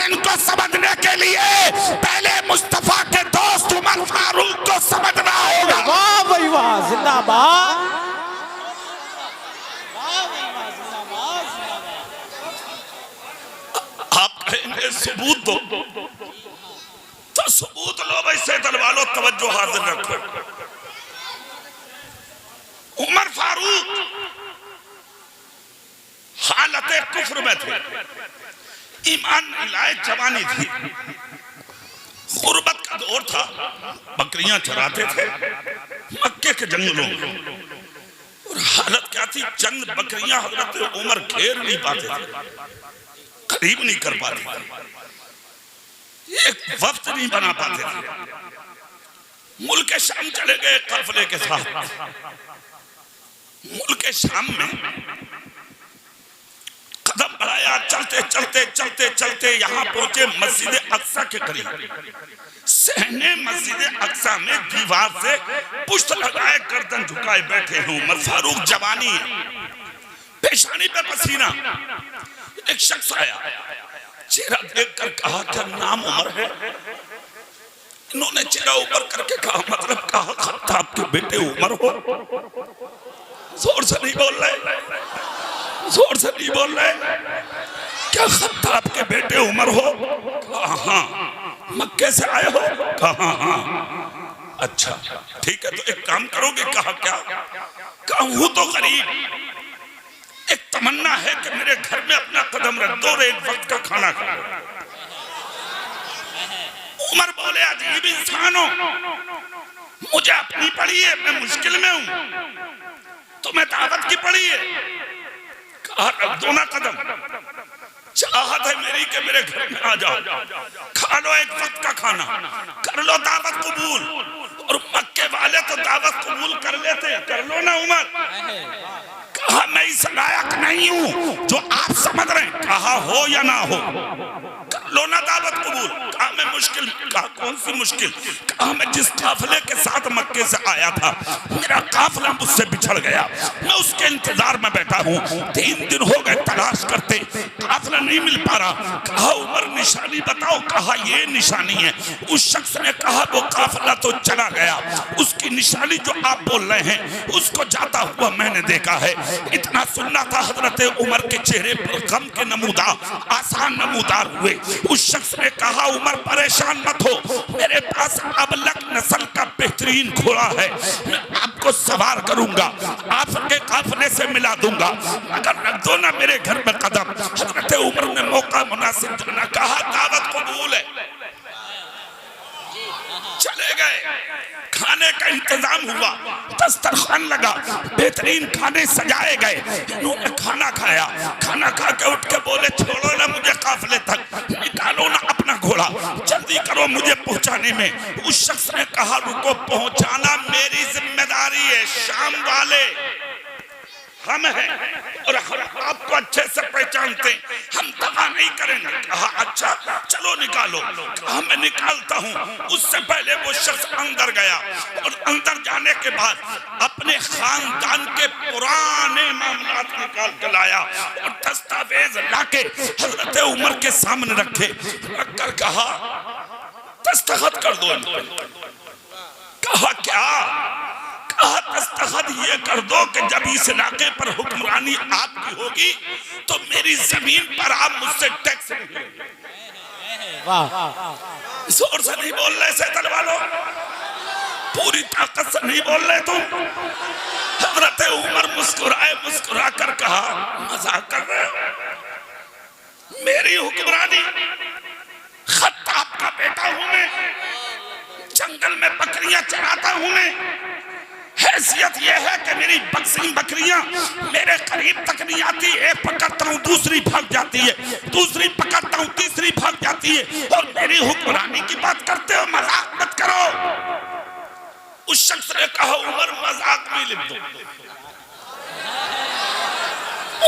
हुसैन को समझने के लिए पहले मुस्तफा के दोस्त उमर फारूक को समझना होगा। वाह भाई वाह, जिंदाबाद। आप कहेंगे सबूत दो, तो सबूत लो भाई, सैदल वालों तवज्जो हाजिर रखो। उमर फारूक हालत कुफ्र में थे, ईमान नहीं लाए, जवानी थी, गुर्बत का दौर था, बकरियां चराते थे मक्के के जंगलों में। और हालत क्या थी, चंद बकरियां हजरत उमर घेर नहीं पाते थे, करीब नहीं कर पाते थे, एक वक्त नहीं बना पाते थे। मुल्क शाम चले गए काफिले के साथ। मुल्क शाम में कदम बढ़ाया, चलते चलते चलते चलते यहाँ पहुंचे मस्जिद अक्सा के करीब। सहने मस्जिद अक्सा में दीवार से पुष्ट लगाए गर्दन झुकाए बैठे हैं उमर फारूक। जवानी है, पेशानी पे पसीना। एक शख्स आया, चेहरा देखकर कहा क्या नाम उमर है? इन्होंने चेहरा ऊपर करके कहा, मतलब कहा खत्ताब के बेटे उमर हो? जोर से नहीं बोल रहे, जोर से नहीं बोल रहे। क्या खत्ताब के बेटे उमर हो? कहा हाँ। मक्के से आए हो? कहा हाँ। अच्छा ठीक है, तो एक काम करोगे? कहा क्या? कहा हूं तो गरीब, एक तमन्ना है कि मेरे घर में अपना कदम रख दो और एक वक्त का खाना खा लो। उमर बोले अजीब इंसान हो, मुझे अपनी पड़ी है, मैं मुश्किल में हूं, तुम्हें दावत की पड़ी है। कहा रख दो ना कदम, चाहत है मेरी कि मेरे घर में आ जाओ, खा लो एक वक्त का खाना, कर लो दावत कबूल। और मक्के वाले तो दावत कबूल कर लेते, कर लो ना उमर। कहा मैं इस लायक नहीं हूं जो आप समझ रहे हैं। कहा हो या ना हो, कर लो ना दावत कबूल। कहा मैं मुश्किल। कहा कौन सी मुश्किल? कहा मैं जिस काफिले के साथ मक्के से आया था, मेरा काफिला मुझसे बिछड़ गया, मैं उसके इंतजार में बैठा हूँ, 3 दिन हो गए तलाश करते, काफिला नहीं मिल पा रहा। कहा उमर निशानी बताओ। कहा ये निशानी है। उस शख्स ने कहा वो काफिला तो चला गया, उसकी निशानी जो आप बोल रहे हैं उसको जाता हुआ मैंने देखा है। इतना सुनना था, हजरत उमर के चेहरे पर गम के नमूदार, आसान नमूदार हुए। उस शख्स ने कहा उमर परेशान मत हो, मेरे पास अबलक नस्ल का बेहतरीन घोड़ा है, मैं आपको सवार करूंगा, आपके काफिले से मिला दूंगा, अगर रख दो ना मेरे घर में कदम। हजरत उमर ने मौका मुनासिब जाना, कहा दावत कबूल है। चले गए, खाने का इंतजाम हुआ, दस्तरखान लगा, बेहतरीन खाने सजाए गए, इन्होंने खाना खाया। खाना खा के उठ के बोले छोड़ो ना मुझे काफिले तक, निकालो ना अपना घोड़ा, जल्दी करो मुझे पहुंचाने में। उस शख्स ने कहा रुको, पहुंचाना मेरी जिम्मेदारी है, शाम वाले हम हैं और हम आपको अच्छे से पहचानते हैं, हम दगा नहीं करेंगे। कहा अच्छा चलो निकालो। कहा मैं निकालता हूँ। उससे पहले वो शख्स अंदर गया और अंदर जाने के बाद अपने खानदान के पुराने मामलात निकाल के लाया और दस्तावेज लाके हजरत उमर के सामने रखे, रखकर कहा दस्तखत कर दो। कहा क्या? कहा दस्तखत ये कर दो कि जब इस इलाके पर हुक्मरानी आपकी होगी तो मेरी जमीन पर आप मुझसे टैक्स नहीं। जोर से नहीं बोल रहे सैदल वालों, पूरी ताकत से नहीं बोल रहे तुम। हजरत उमर मुस्कुराए, मुस्कुरा कर कहा मजाक कर रहे हो? मेरी हुक्मरानी, खत्ताब का बेटा हूं मैं, जंगल में बकरियां चराता हूं मैं, हैसियत यह है कि मेरी बकरियां मेरे करीब तक नहीं आती, एक पकड़ता हूं दूसरी भाग जाती है, दूसरी पकड़ता हूं तीसरी भाग जाती है, और मेरी हुक्मरानी की बात करते हो, मजाक मत करो। उस शख्स ने कहा उमर मजाक में लिख दो,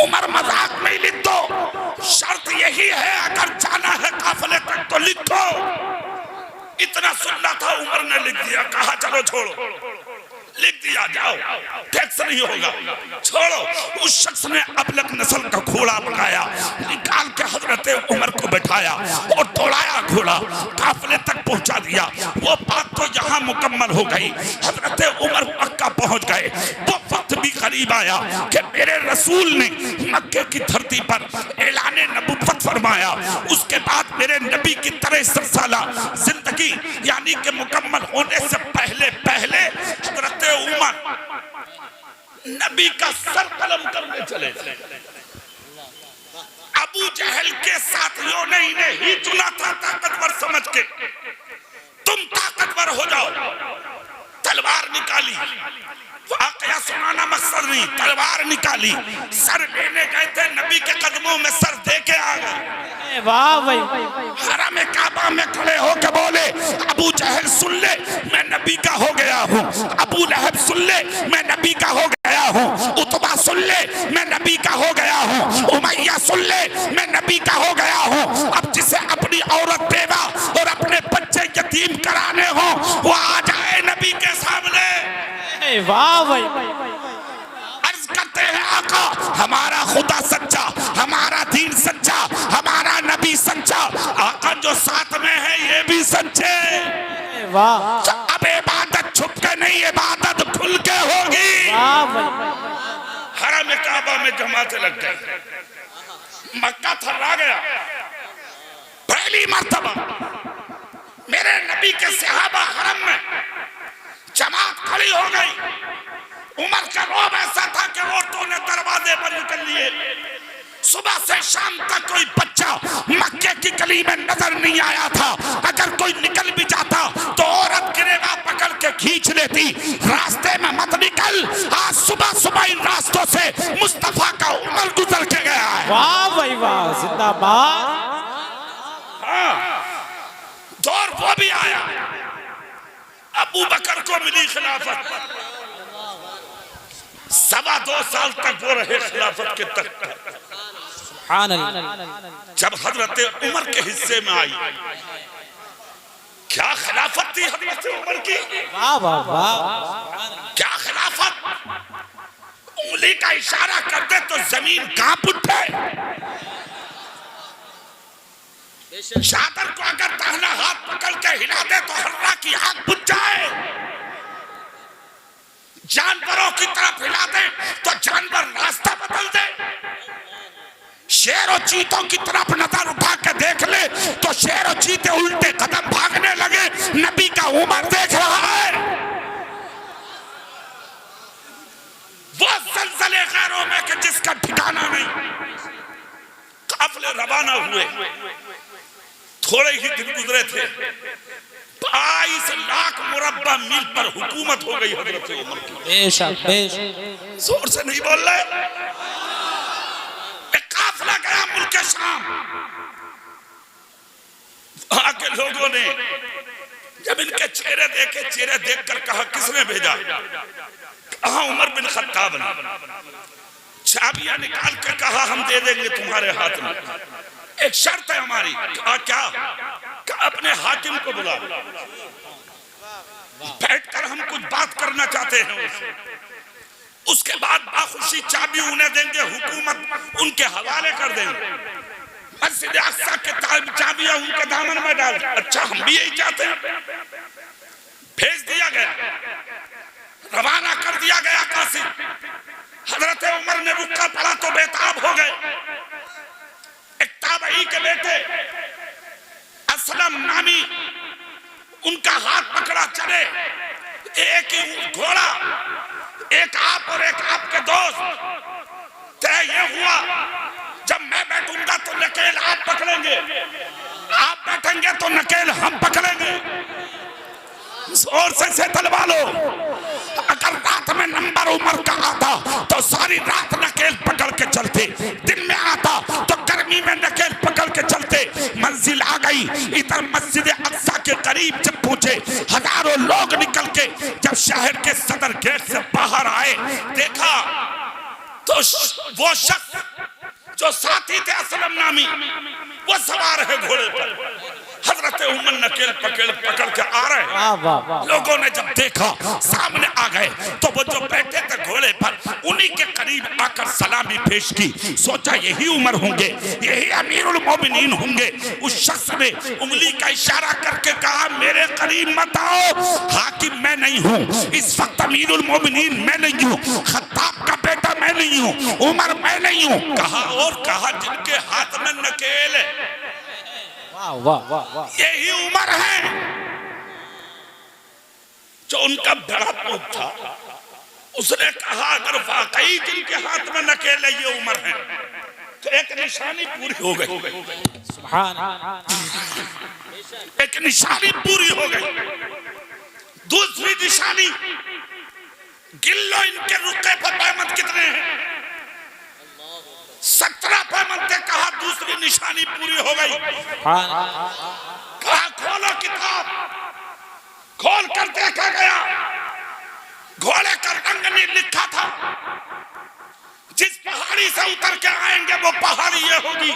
उमर मजाक में लिख दो, शर्त यही है अगर जाना है काफिले तक तो लिखो। इतना सुनना था, उमर ने लिख दिया। कहा चलो छोड़ो, लिख दिया, जाओ, टैक्स नहीं होगा, छोड़ो। उस शख्स ने अबलक नस्ल का घोड़ा मंगाया, निकाल के हजरत उमर को बैठाया और घोड़ा काफिले तक पहुंचा दिया। वो बात तो यहाँ मुकम्मल हो गई। हजरत उमर मक्का पहुंच गए। वो वक्त भी करीब आया कि मेरे रसूल ने मक्के की धरती पर ऐलाने नबुव्वत फरमाया। उसके बाद मेरे नबी की 63 साल जिंदगी यानी कि मुकम्मल होने से पहले पहले हजरत उमर नबी का सर कलम करने चले। अबू जहल के साथियों ने इन्हें ही चुना था ताकतवर समझ के, तुम ताकतवर हो जाओ। तलवार निकाली, वाकया सुनाना मकसद नहीं, तलवार निकाली, सर लेने गए थे, नबी के कदमों में सर दे के आ गए। वाह भाई, हरम काबा में खड़े होकर बोले, अबू जहल सुन ले मैं नबी का हो गया हूँ, अबू लहब सुन ले मैं नबी का हो गया हूँ, उतबा सुन ले मैं नबी का हो गया हूँ, उमैया सुन ले मैं नबी का हो गया हूँ। अब जिसे अपनी औरत बेवा और अपने बच्चे यतीम कराने हो वो आ जाए नबी के सामने। वाह भाई, अर्ज करते हैं आका हमारा खुदा सच्चा, हमारा दीन सच्चा, हमारा नबी सच्चा, आका जो साथ में है ये भी सच्चे। वाह, अब इबादत छुप के नहीं, इबादत खुल के होगी। वाह भाई, हरम काबा में जमाते लग गए, मक्का थर्रा गया। पहली मर्तबा मेरे नबी के सहाबा हरम में जमात खड़ी हो गई। उमर का रोब ऐसा था कि औरतों ने दरवाजे पर निकल लिए। सुबह से शाम तक कोई बच्चा मक्के की गली में नजर नहीं आया था। अगर कोई निकल भी जाता तो औरत गिरेगा पकड़ के खींच लेती, रास्ते में मत निकल। आज सुबह सुबह इन रास्तों से मुस्तफा का उमर गुजर के गया है। वाह भाई वाह, जिंदाबाद। हाँ, दौर वो भी आया, अबू बकर को मिली खिलाफत। 2.25 साल तक वो रहे खिलाफत के तख्त। जब हजरत उमर के हिस्से में आई, क्या खिलाफत थी हजरत उमर की। वाह वाह वाह, क्या खिलाफत, उंगली का इशारा कर दे तो जमीन कांप उठे। चादर को अगर दाहिना हाथ पकड़ के हिला दे तो हर्रा की आग बुझ जाए। जानवरों की तरफ हिला दे तो जानवर रास्ता बदल दे। शेर और चीतों की तरफ नजर उठा के देख ले तो शेर और चीते उल्टे कदम भागने लगे। नबी का उमर देख रहा है। वो जलजले गैरों में कि जिसका ठिकाना नहीं। काफिले रवाना हुए, थोड़े ही दिन गुजरे थे, 22 लाख मुरब्बा मील पर हुकूमत हो गई हजरत उमर की। बेशक बेशक, जोर से नहीं बोल रहे। काफिला गया मुल्क शाम। वहां के लोगों ने जब इनके चेहरे देखे, चेहरे देखकर कहा किसने भेजा। कहा उमर बिन खत्ताब ने। चाबियां निकाल के कहा हम दे देंगे तुम्हारे हाथ में, एक शर्त है हमारी। कहा क्या। कहा अपने हाकिम को बुला, बैठकर हम कुछ बात करना चाहते हैं उससे। उसके बाद बाखुशी चाबी उन्हें देंगे, हुकूमत उनके हवाले कर देंगे। मस्जिद अक्सा के चाबियां उनके दामन में डाल। अच्छा हम भी यही चाहते हैं। भेज दिया गया, रवाना कर दिया गया काशी। हजरत उमर ने रुका पड़ा तो बेताब हो गए। एक ताबई के बेटे असलम नामी, उनका हाथ पकड़ा चले। एक ही घोड़ा, एक आप और एक आपके दोस्त। तय ये हुआ जब मैं बैठूंगा तो नकेल आप पकड़ेंगे, आप बैठेंगे तो नकेल हम पकड़ेंगे। जोर से तलवा लो। अगर रात में नंबर उमर का आता तो सारी रात नकेल पकड़ के चलते, दिन में आता तो गर्मी में नकेल पकड़ के चलते। मंजिल आ गई, इधर मस्जिद अक्सा के करीब जब पहुंचे, हजारों लोग निकल के जब शहर के सदर गेट से बाहर आए, देखा तो वो शख्स जो साथी थे असलम नामी, वो सवार है घोड़े पर। हजरत उमर नकेल पकड़ के आ रहे हैं। वाह वाह वाह लोगों ने जब देखा सामने आ गए तो वो जो बैठे थे घोड़े पर उन्हीं के करीब आकर सलामी पेश की। सोचा यही उमर होंगे, यही अमीरुल मोमिनीन होंगे। उस शख्स ने उंगली का इशारा करके कहा मेरे करीब मत आओ, हाकिम मैं नहीं हूँ, इस वक्त अमीरुल मोमिनीन मैं नहीं हूँ, खत्ताब का बेटा मैं नहीं हूँ, उमर मैं नहीं हूँ। कहा और कहा जिनके हाथ में नकेल है वाह वाह वाह वाह यही उमर है। जो उनका बड़ा पुत्र था उसने कहा अगर वाकई जिनके हाथ में नकेल है ये उमर है तो एक निशानी पूरी हो गई, सुभान एक निशानी पूरी हो गई। दूसरी निशानी गिन लो इनके रुके पर पैमत कितने हैं, 17 पैमत थे। कहा दूसरी निशानी पूरी हो गई। कहा खोलो किताब, खोल कर देखा गया घोड़े का रंग ने लिखा था जिस पहाड़ी से उतर के आएंगे वो पहाड़ी ये होगी,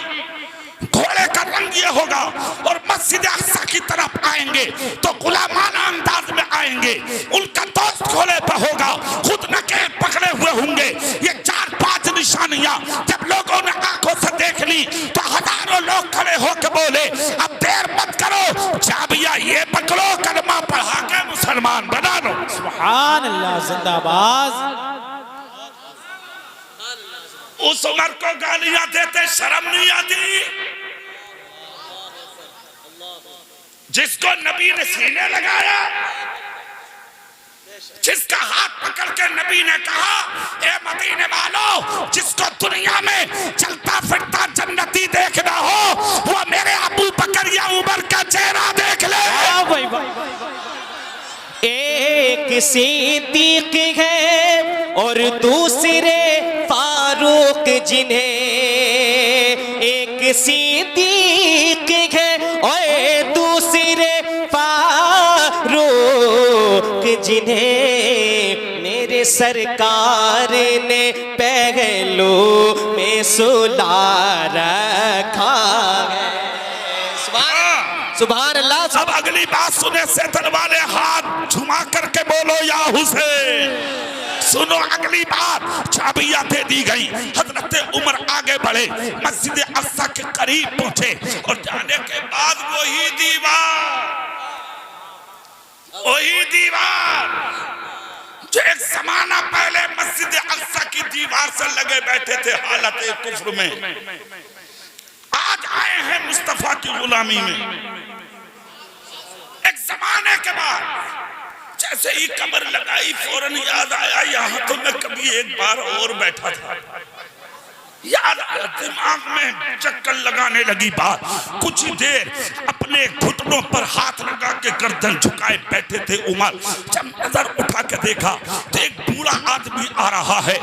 घोड़े का रंग ये होगा, और मस्जिद अक्सा की तरफ आएंगे तो गुलामाना अंदाज में आएंगे, उनका दोस्त घोड़े पर होगा, खुद नकेल पकड़े हुए होंगे। ये 4-5 निशानियां जब लोगों ने आंखों से देख ली तो हजारों लोग खड़े होकर बोले अब देर मत करो, चाबिया ये पकड़ो, कलमा पढ़ा के मुसलमान बना लो। सुभान अल्लाह जिंदाबाद। उस उमर को गालियां देते शर्म नहीं आती? जिसको नबी ने सीने लगाया, जिसका हाथ पकड़ के नबी ने कहा ए मदीने वालों, जिसको दुनिया में चलता फिरता जन्नती देखना हो वो मेरे अबू बकर या उमर का चेहरा देख ले। एक सिद्दीक है और दूसरे फारूक जिन्हें, एक सिद्दीक है और दूसरे फारूक जिन्हें मेरे सरकार ने पहलू में सुला रखा है। सुभान अल्लाह। अब अगली बात सुने से वाले हाथ झुमा करके बोलो या हुसैन। सुनो अगली बात, चाबियां दे दी गई। हजरत उमर आगे बढ़े, मस्जिद अक्सा के करीब पहुंचे और जाने के बाद वही दीवार जो एक जमाना पहले मस्जिद अक्सा की दीवार से लगे बैठे थे हालत कुफ्र में, आज आए हैं मुस्तफा की गुलामी में। एक जमाने के बाद जैसे ही कमर लगाई फौरन याद आया यहाँ तो मैं कभी एक बार और बैठा था। याद आया, दिमाग में चक्कर लगाने लगी बात। कुछ ही देर अपने घुटनों पर हाथ लगा के गर्दन झुकाए बैठे थे उमर। जब नजर उठा के देखा तो एक बूढ़ा आदमी आ रहा है,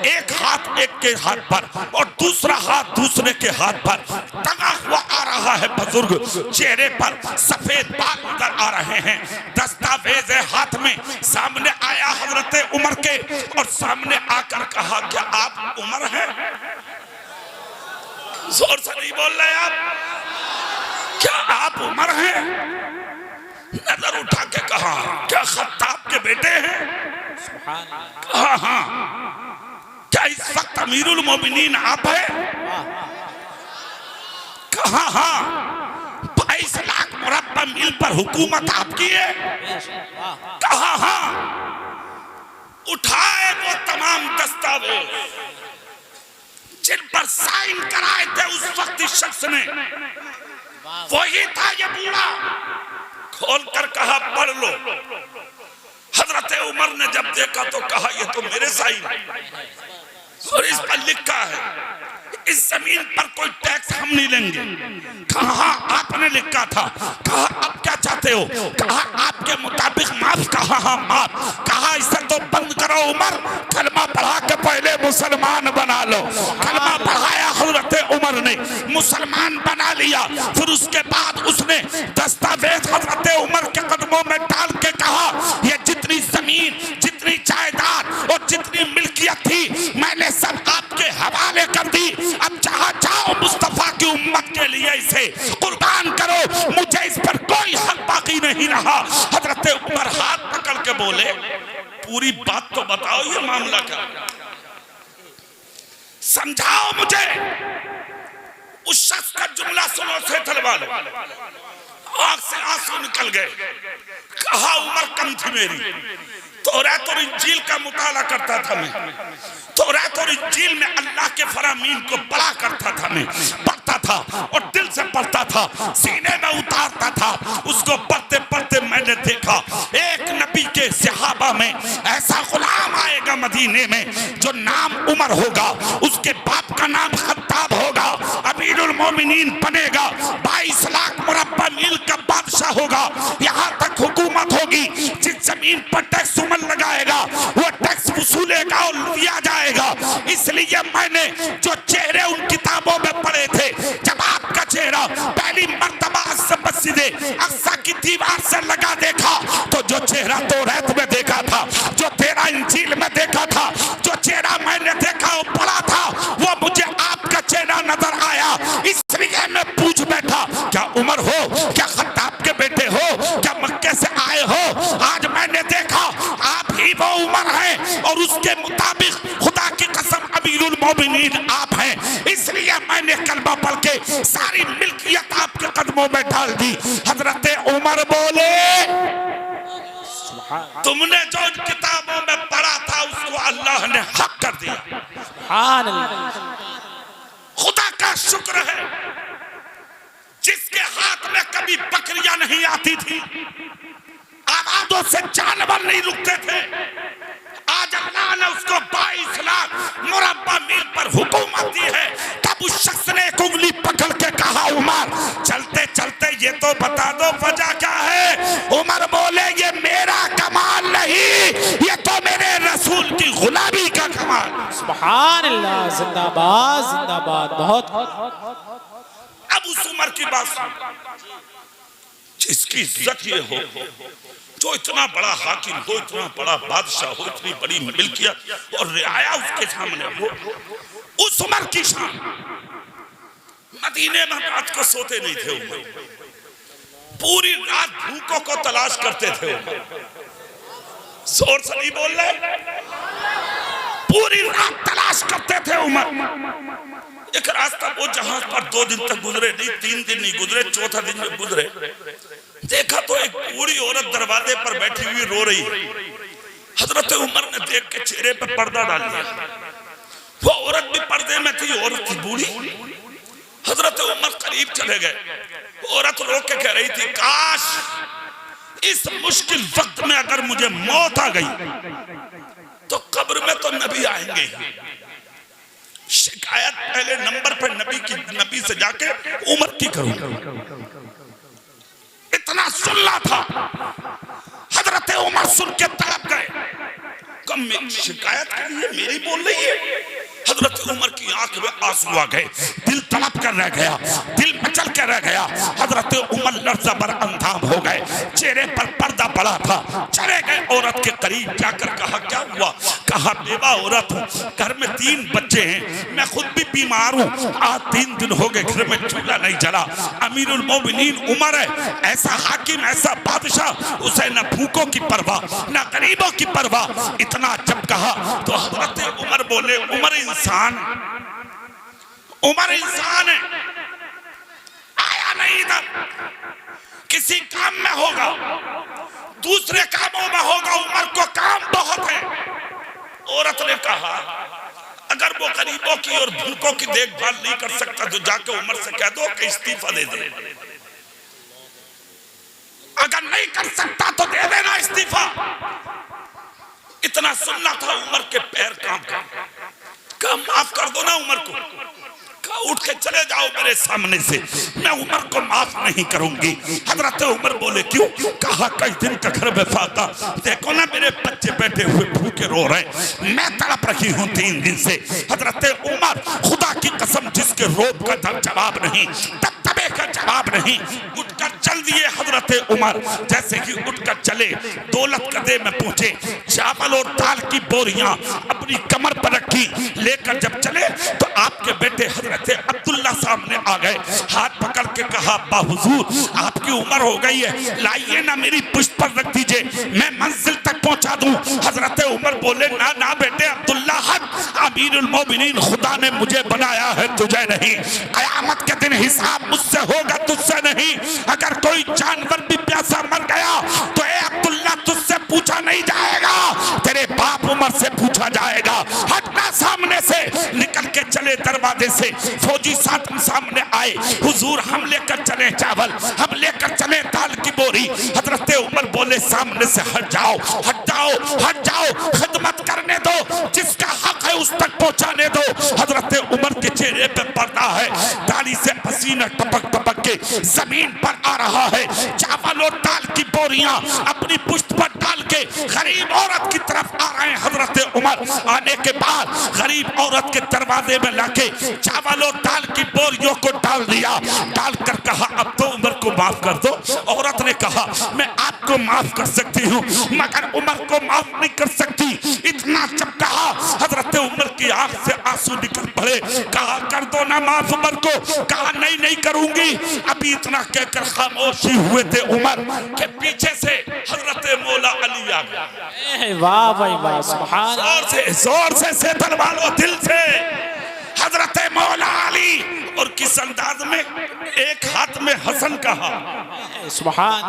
एक हाथ एक के हाथ पर और दूसरा हाथ दूसरे के हाथ पर टंगा हुआ आ रहा है बुजुर्ग। चेहरे पर सफेद बाल नजर आ रहे हैं, दस्तावेज है हाथ में। सामने आया हजरत उमर के और सामने आकर कहा क्या आप उमर हैं? जोर से नहीं बोल रहे आप, क्या आप उमर हैं? नजर उठा के कहा क्या खत्ताब के बेटे हैं? कहा हाँ। क्या इस वक्त अमीरुल मोमिनीन आप हैं? कहा हाँ। 22 लाख मुरब्बा मील पर हुकूमत आपकी है? कहा हाँ। उठाए वो तमाम दस्तावेज जिन पर साइन कराए थे उस वक्त इस शख्स ने, वही था ये बूढ़ा। खोल कर कहा पढ़ लो। हजरत उमर ने जब देखा तो कहा ये तो मेरे साइन और इस पर लिखा है इस जमीन पर कोई टैक्स हम नहीं लेंगे। कहा आपने लिखा था। कहा अब क्या चाहते हो? कहा आपके मुताबिक माफ। कहा हाँ माफ। कहा इसे तो बंद करो उमर, कलमा पढ़ा के पहले मुसलमान बना लो। कलमा पढ़ाया हजरत उमर ने, मुसलमान बना लिया। फिर उसके बाद उसने दस्तावेज हजरत उमर के कदमों में डाल के कहा ये जितनी जमीन, जितनी जायदाद और जितनी मिल्कियत थी मैंने सब आपके हवाले कर दी। अब जहां जाओ मुस्तफा की उम्मत के लिए इसे कुर्बान करो। मुझे इस पर कोई हक बाकी नहीं रहा। हजरत उमर हाथ पकड़ के बोले, पूरी बात तो बताओ, ये मामला क्या, समझाओ मुझे। उस शख्स का जुमला सुनो से थलवा लो, आंख से आंसू निकल गए। कहा उम्र कम थी मेरी, तौरात और इंजील का मुताला करता था मैं, तौरात और इंजील में अल्लाह के फरामीन को पढ़ा करता था मैं, पढ़ता था और दिल से पढ़ता था, सीने में उतारता था। उसको पढ़ते पढ़ते मैंने देखा एक नबी के सहाबा में ऐसा गुलाम आएगा मदीने में जो नाम उमर होगा, उसके बाप का नाम खत्ताब होगा, अमीरुल मोमिनीन बनेगा, 22 लाख मुरब्बा मील का बादशाह होगा, यहाँ तक हुकूमत होगी, जिस जमीन पर टैक्स उमर लगाएगा वो टैक्स वसूलेगा और लिया जाएगा। इसलिए मैंने जो चेहरे उन किताबों में पढ़े थे, जब आपका चेहरा पहली मर्तबा मस्जिदे अक्सा की दीवार से लगा देखा, तो जो चेहरा तौरात में देखा था, जो तेरा इंजील में देखा था, जो चेहरा मैंने देखा और पढ़ा था, वो मुझे आपका चेहरा नजर आया। इसलिए मैं पूछ बैठा, क्या उमर हो, क्या खत्ताब के बेटे हो, क्या मक्के से आए हो? आज मैंने देखा आप ही वो उमर हैं और उसके मुताबिक खुदा की कसम अमीरुल मोमिनीन आप हैं। इसलिए मैंने कलमा पढ़ के सारी मिल्कियत आपके कदमों में डाल दी। हजरत उमर बोले, तुमने जो किताबों में पढ़ा था उसको अल्लाह ने हक कर दिया। खुदा का शुक्र है जिसके हाथ में कभी बकरियां नहीं आती थी, आवाज़ों से जानवर नहीं रुकते थे, आज अल्लाह ने उसको 22 लाख मुरब्बा मील पर हुकूमत दी है। तब उस शख्स ने एक उंगली पकड़ के कहा, उमर चलते चलते ये तो बता दो वजह क्या है? उमर बोले, ये मेरा कमाल नहीं, ये तो मेरे रसूल की गुलामी का कमाल। सुभान अल्लाह, जिंदाबाद जिंदाबाद। बहुत अब उस उमर की बात सुन, जिसकी इज्जत ये हो, जो इतना बड़ा हाकिम हो, इतना बड़ा बादशाह हो, इतनी बड़ी मिल्कियत और रियाया उसके सामने हो, उस उमर की शान। मदीने में रात को सोते नहीं थे उमर, पूरी रात भूखों को तलाश करते थे उमर। जोर से नहीं बोल रहे, पूरी रात तलाश करते थे उमर। एक रास्ता वो जहाज पर 2 दिन तक गुजरे नहीं, 3 दिन नहीं गुजरे, चौथा दिन में गुजरे, देखा तो एक बूढ़ी औरत दरवाजे पर बैठी हुई रो रही। हजरत उमर ने देख के चेहरे पर पर्दा डाल दिया। वो औरत भी पर्दे में थी, औरत थी बूढ़ी। हजरत उमर करीब चले गए, औरत रो के कह रही थी, काश इस मुश्किल वक्त में अगर मुझे मौत आ गई तो कब्र में तो नबी आएंगे। शिकायत पहले नंबर पर नबी से जाके उमर की करूं, इतना सुनना था। हजरत उमर सुन के तड़प गए, कम शिकायत के लिए मेरी बोल रही है। हजरत उमर की आंख में आंसू आ गए, दिल तड़प कर रह गया, दिल मचल कर रह गया। हजरत उमर लर्ज़ा बर अंधाम हो गए, चेहरे पर पर्दा पड़ा था। चले गए औरत के करीब जाकर कहा, क्या हुआ? कहा, बेवा औरत हूँ, घर में 3 बच्चे हैं, मैं खुद भी बीमार हूँ, आज 3 दिन हो गए घर में चूल्हा नहीं जला। अमीरुल मोमिनीन उमर है, ऐसा हाकिम, ऐसा बादशाह, उसे न भूखों की परवाह न गरीबों की परवाह। इतना जब कहा तो हजरत उमर बोले, उमर इंसान है, आया नहीं इधर, किसी काम में होगा, दूसरे कामों में होगा, उमर को काम बहुत है। औरत ने कहा, अगर वो गरीबों की और भूखों की देखभाल नहीं कर सकता तो जाके उमर से कह दो कि इस्तीफा दे दे। अगर नहीं कर सकता तो दे देना इस्तीफा। इतना सुनना था, उमर के पैर कांप गए। कहा, माफ कर दो ना उमर को। कहा, उठ के चले जाओ मेरे सामने से, मैं उमर को माफ नहीं करूंगी। हजरत उमर बोले, क्यों? कहा, कई दिन का घर में फाता, देखो ना मेरे बच्चे बैठे हुए भूखे रो रहे, मैं तड़प रही हूँ 3 दिन से। हजरत उमर, खुदा की कसम जिसके रोब का जवाब नहीं, तब मर्तबे का जवाब नहीं। उठकर चल दिए हजरत उमर। जैसे ही उठकर चले दौलत कदे में पहुंचे, चावल और दाल की बोरियां अपनी कमर पर रखी, लेकर जब चले तो आपके बेटे हजरत अब्दुल्ला सामने आ गए। हाथ पकड़ के कहा, अब्बा हुजूर आपकी उम्र हो गई है, लाइए ना मेरी पुश्त पर रख दीजिए, मैं मंजिल तक पहुंचा दूं। हजरत उमर बोले, ना ना बेटे अब्दुल्ला, हक अमीरुल मोमिनीन, खुदा ने मुझे बनाया है, तुझे नहीं। कयामत के दिन हिसाब मुझसे होगा, तुझसे नहीं। अगर कोई जानवर भी प्यासा मर गया तो ए अब्दुल्ला तुझसे पूछा नहीं जाएगा, तेरे बाप उमर से पूछा जाएगा। हटना सामने से। निकल के चले दरवाजे से। फौजी सामने आए, हुजूर हम लेकर चले चावल, हम लेकर चले दाल की बोरी। हजरत उमर बोले, सामने से हट जाओ, हट जाओ, हट जाओ, खिदमत करने दो, जिसका हक है उस तक पहुंचाने दो। हजरत उमर के चेहरे पे पर्दा है, दाढ़ी से पसीना टपक टपक के जमीन पर आ रहा है। चावल और दाल की बोरियां अपनी पुश्त पर डाल के गरीब औरत की तरफ आ रहे हैं। हजरत उमर आने के बाद गरीब औरत के दरवाजे में लाके चावल और दाल की बोरियों को डाल दिया। डालकर कहा, अब तो उमर को माफ कर दो। औरत ने कहा, मैं आपको माफ कर सकती हूँ मगर उमर को माफ नहीं कर सकती। इतना जब कहा हजरत उमर की आंख से आंसू निकल पड़े। कहा, कर दो ना माफ उमर को। कहा, नहीं नहीं करूंगी। अभी इतना कहकर खामोशी हुए थे उमर के पीछे से हजरत मौला अली आ गया। वाह भाई वाह, सुभान। जोर से सेतल वालों, दिल से। हजरत मौला अली, और किस अंदाज में, एक हाथ में हसन का हाथ, सुभान,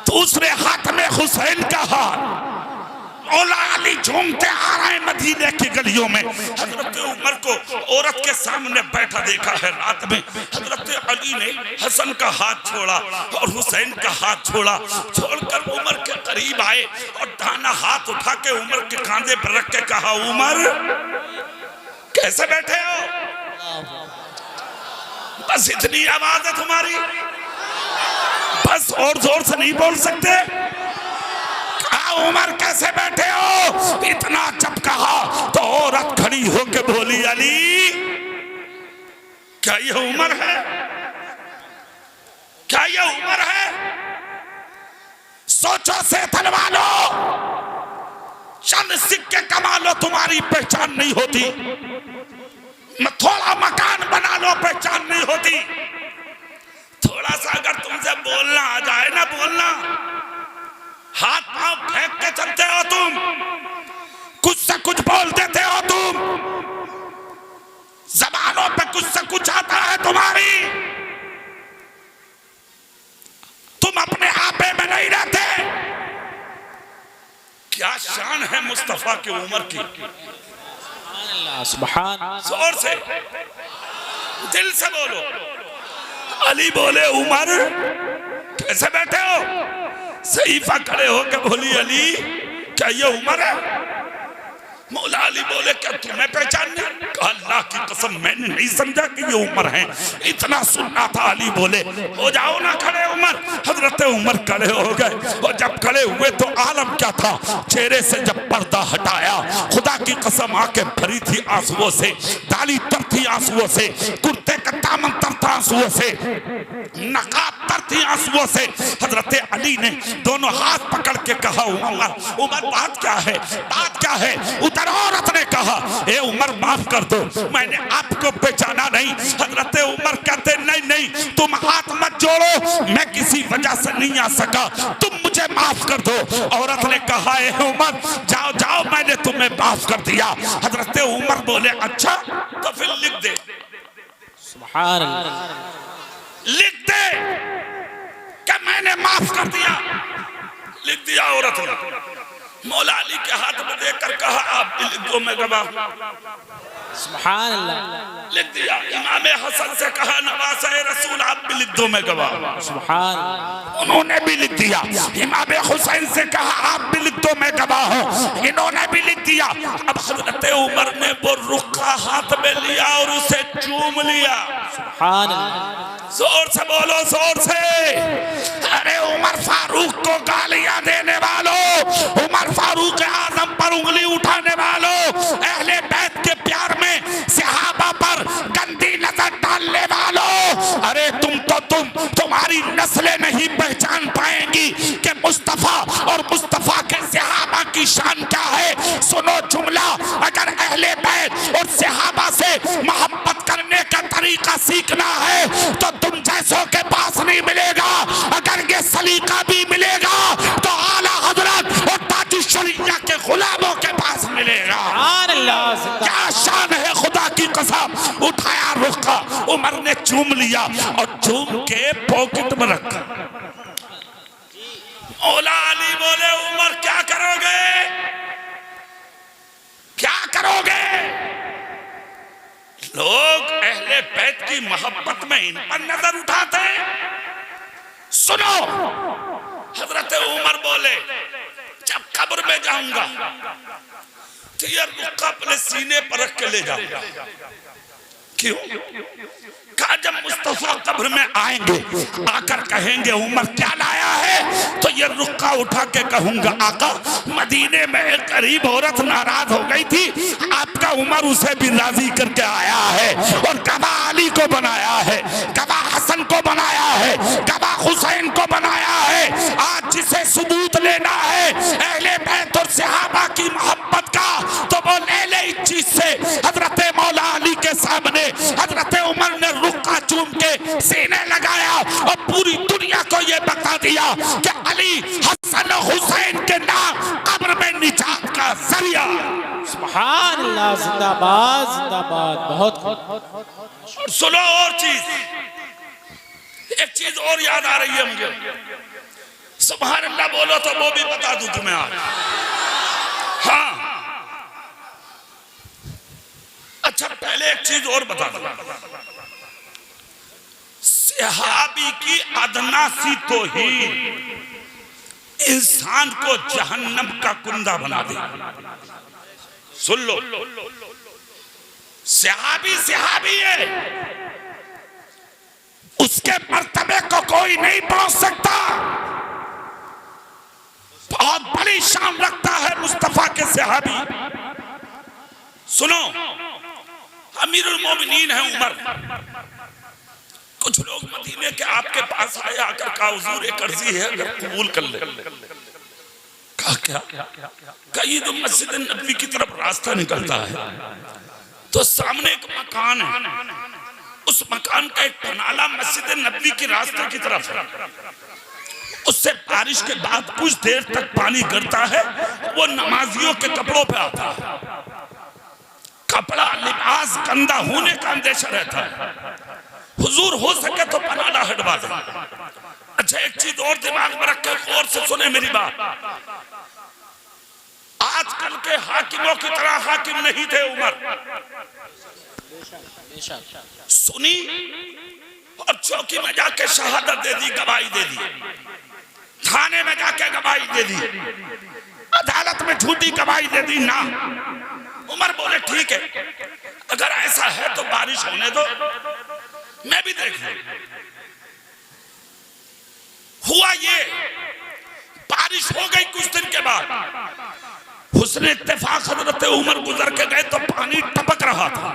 दूसरे हाथ में हुसैन का हाथ। मौला अली झूमते आ रहे हैं मदीने की गलियों में। हजरत उमर को औरत के सामने बैठा देखा है रात में। हजरत अली ने हसन का हाथ छोड़ा और हुसैन का हाथ छोड़ा, छोड़कर उमर के करीब आए और दाना हाथ उठा के उमर के कांधे पर रख के कहा, उमर कैसे बैठे हो? बस इतनी आवाज है तुम्हारी, बस और जोर से नहीं बोल सकते? उमर कैसे बैठे हो? इतना जब कहा तो औरत खड़ी होकर बोली, अली क्या यह उमर है? क्या यह उमर है? सोचो से तलवालो, चंद सिक्के कमा लो, तुम्हारी पहचान नहीं होती। थोड़ा मकान बना लो, पहचान नहीं होती। थोड़ा सा अगर तुमसे बोलना आ जाए ना, बोलना, हाथ पांव फेंक के चलते हो तुम, कुछ से कुछ बोल देते हो तुम, जबानों पे कुछ से कुछ आता है तुम्हारी। तुम अपने आपे में नहीं रहते। क्या शान है मुस्तफा की उमर की। सुभान, जोर से, दिल से बोलो। अली बोले, उमर कैसे बैठे हो? सईफा खड़े होकर बोली, अली क्या ये उमर है? मौला अली बोले, क्या तुम्हें पहचान नहीं? अल्लाह की कसम मैंने नहीं समझा कि ये उमर है, इतना सुनना था। अली बोले, हो जाओ ना खड़े उमर। हजरत उमर खड़े हो गए और जब खड़े हुए तो आलम क्या था, चेहरे से जब पर्दा हटाया, खुदा की कसम आंखें भरी थी आंसुओं से, दाढ़ी तर थी आंसुओं से, कुर्ते का दामन तर था आंसुओं से, नकाब तर थी आंसुओं से। हजरत अली ने दोनों हाथ पकड़ के कहा, उमर उमर बात क्या है, बात क्या है? औरत ने कहा, ए उमर माफ कर दो, मैंने आपको पहचाना नहीं। हजरत उमर कहते, नहीं नहीं तुम हाथ मत जोड़ो, मैं किसी वजह से नहीं आ सका, तुम मुझे माफ कर दो। औरत ने कहा, ए उमर जाओ जाओ, मैंने तुम्हें माफ कर दिया। हजरत उमर बोले, अच्छा तो फिर लिख दे। सुभान अल्लाह, लिख दे क्या मैंने माफ कर दिया। लिख दिया औरत ने। मौला अली के हाथ में देकर कहा, आप भी लिख दो, मैं गवाह। सुभान अल्लाह, लिख दिया। इमाम हसन से कहा, नवासे रसूल आप भी लिख दो, मैं गवाह। सुभान, उन्होंने भी लिख दिया। इमाम हुसैन से कहा, आप भी लिख दो, मैं गवाह हूं। इन्होंने भी लिख दिया। अब हजरत उमर ने वो रुक्का हाथ में लिया और उसे चूम लिया। सुभान अल्लाह, जोर से बोलो, जोर से। अरे उमर फारूक को गालियां देने वालों, उमर फारूक आजम पर उंगली उठाने वालों, अहले बैत के प्यार में सहाबा पर गंदी नजर डालने वालों, अरे तुम तो हमारी नस्लें नहीं पहचान पाएंगी कि मुस्तफा और मुस्तफा के सहाबा की शान क्या है। सुनो जुमला, अगर अहले बैत और सहाबा से मोहब्बत करने का तरीका सीखना है तो तुम जैसों के पास नहीं मिलेगा। अगर ये सलीका भी मिलेगा तो आला हजरत और ताज शरीया के गुलामों के पास मिलेगा। क्या शान है खुदा की कसम। उठाया रुख का, उमर ने चूम लिया और चूम के पॉकेट में रखा। मौला अली बोले उमर क्या करोगे, क्या करोगे। लोग अहले बैत की मोहब्बत में इन पर नजर उठाते। सुनो, हजरत उमर बोले जब कब्र में जाऊंगा तो ये रुक्का अपने सीने पर रख के ले जाऊंगा। क्यों? कहा जब मुस्तफा कब्र में आएंगे, आकर कहेंगे उमर क्या लाया है, तो ये रुक्का उठा के कहूंगा आका मदीने में एक गरीब औरत नाराज हो गई थी, आपका उमर उसे भी राजी करके आया है और गवाह अली को बनाया है, गवाह हसन को बनाया है, गवाह हुसैन को बनाया है। आज जिसे सबूत लेना है अहले बैत और सहाबा की मोहब्बत का, तो वो ले ले इस चीज से। हजरत मौला अली के सामने हजरत उमर ने रुक्का चूम के सीने लगाया और पूरी दुनिया को ये बता दिया कि अली हसन हुसैन के नाम कब्र में निजात का जरिया। सुभान अल्लाह, जिंदाबाद जिंदाबाद। बहुत और सुनो और चीज, एक चीज और याद आ रही है मुझे। सुभान अल्लाह बोलो तो वो भी बता दूं तुम्हें आज। हाँ, अच्छा पहले एक चीज और बता दो। सहाबी की अदना सी तौहीन इंसान को जहन्नम का कुंदा बना दे। सुन लो, सहाबी सहाबी है, उसके मर्तबे को कोई नहीं पहुंच सकता। बहुत बड़ी शान रखता है मुस्तफा के सहाबी। सुनो, अमीरुल मोमिनीन है उमर। कुछ लोग मदीने के आपके पास आए, आकर कहा हुजूर एक अर्जी है, अगर कबूल कर ले। कहा क्या? ये तो मस्जिद नबी की तरफ रास्ता निकलता है, तो सामने एक मकान है, उस मकान का एक पनाला मस्जिद नबी की रास्ते की तरफ है। उससे बारिश के बाद कुछ देर तक पानी गिरता है, वो नमाजियों के कपड़ों पे आता है। कपड़ा लिबास गंदा होने का अंदेशा रहता है। हुजूर हो सके तो पनाला हटवा दे। अच्छा एक चीज और दिमाग में रख के गौर से सुने मेरी बात। आजकल के हाकिमों की तरह हाकिम नहीं थे उमर। सुनी और चौकी में जाके शहादत दे दी, गवाही दे दी, थाने में जाके गवाही दे दी, अदालत में झूठी गवाही दे दी ना। उमर बोले ठीक है, अगर ऐसा है तो बारिश होने दो, मैं भी देख लूं। हुआ ये, बारिश हो गई। कुछ दिन के बाद हुस्ने इत्तेफाक हजरत उमर गुजर के गए तो पानी टपक रहा था।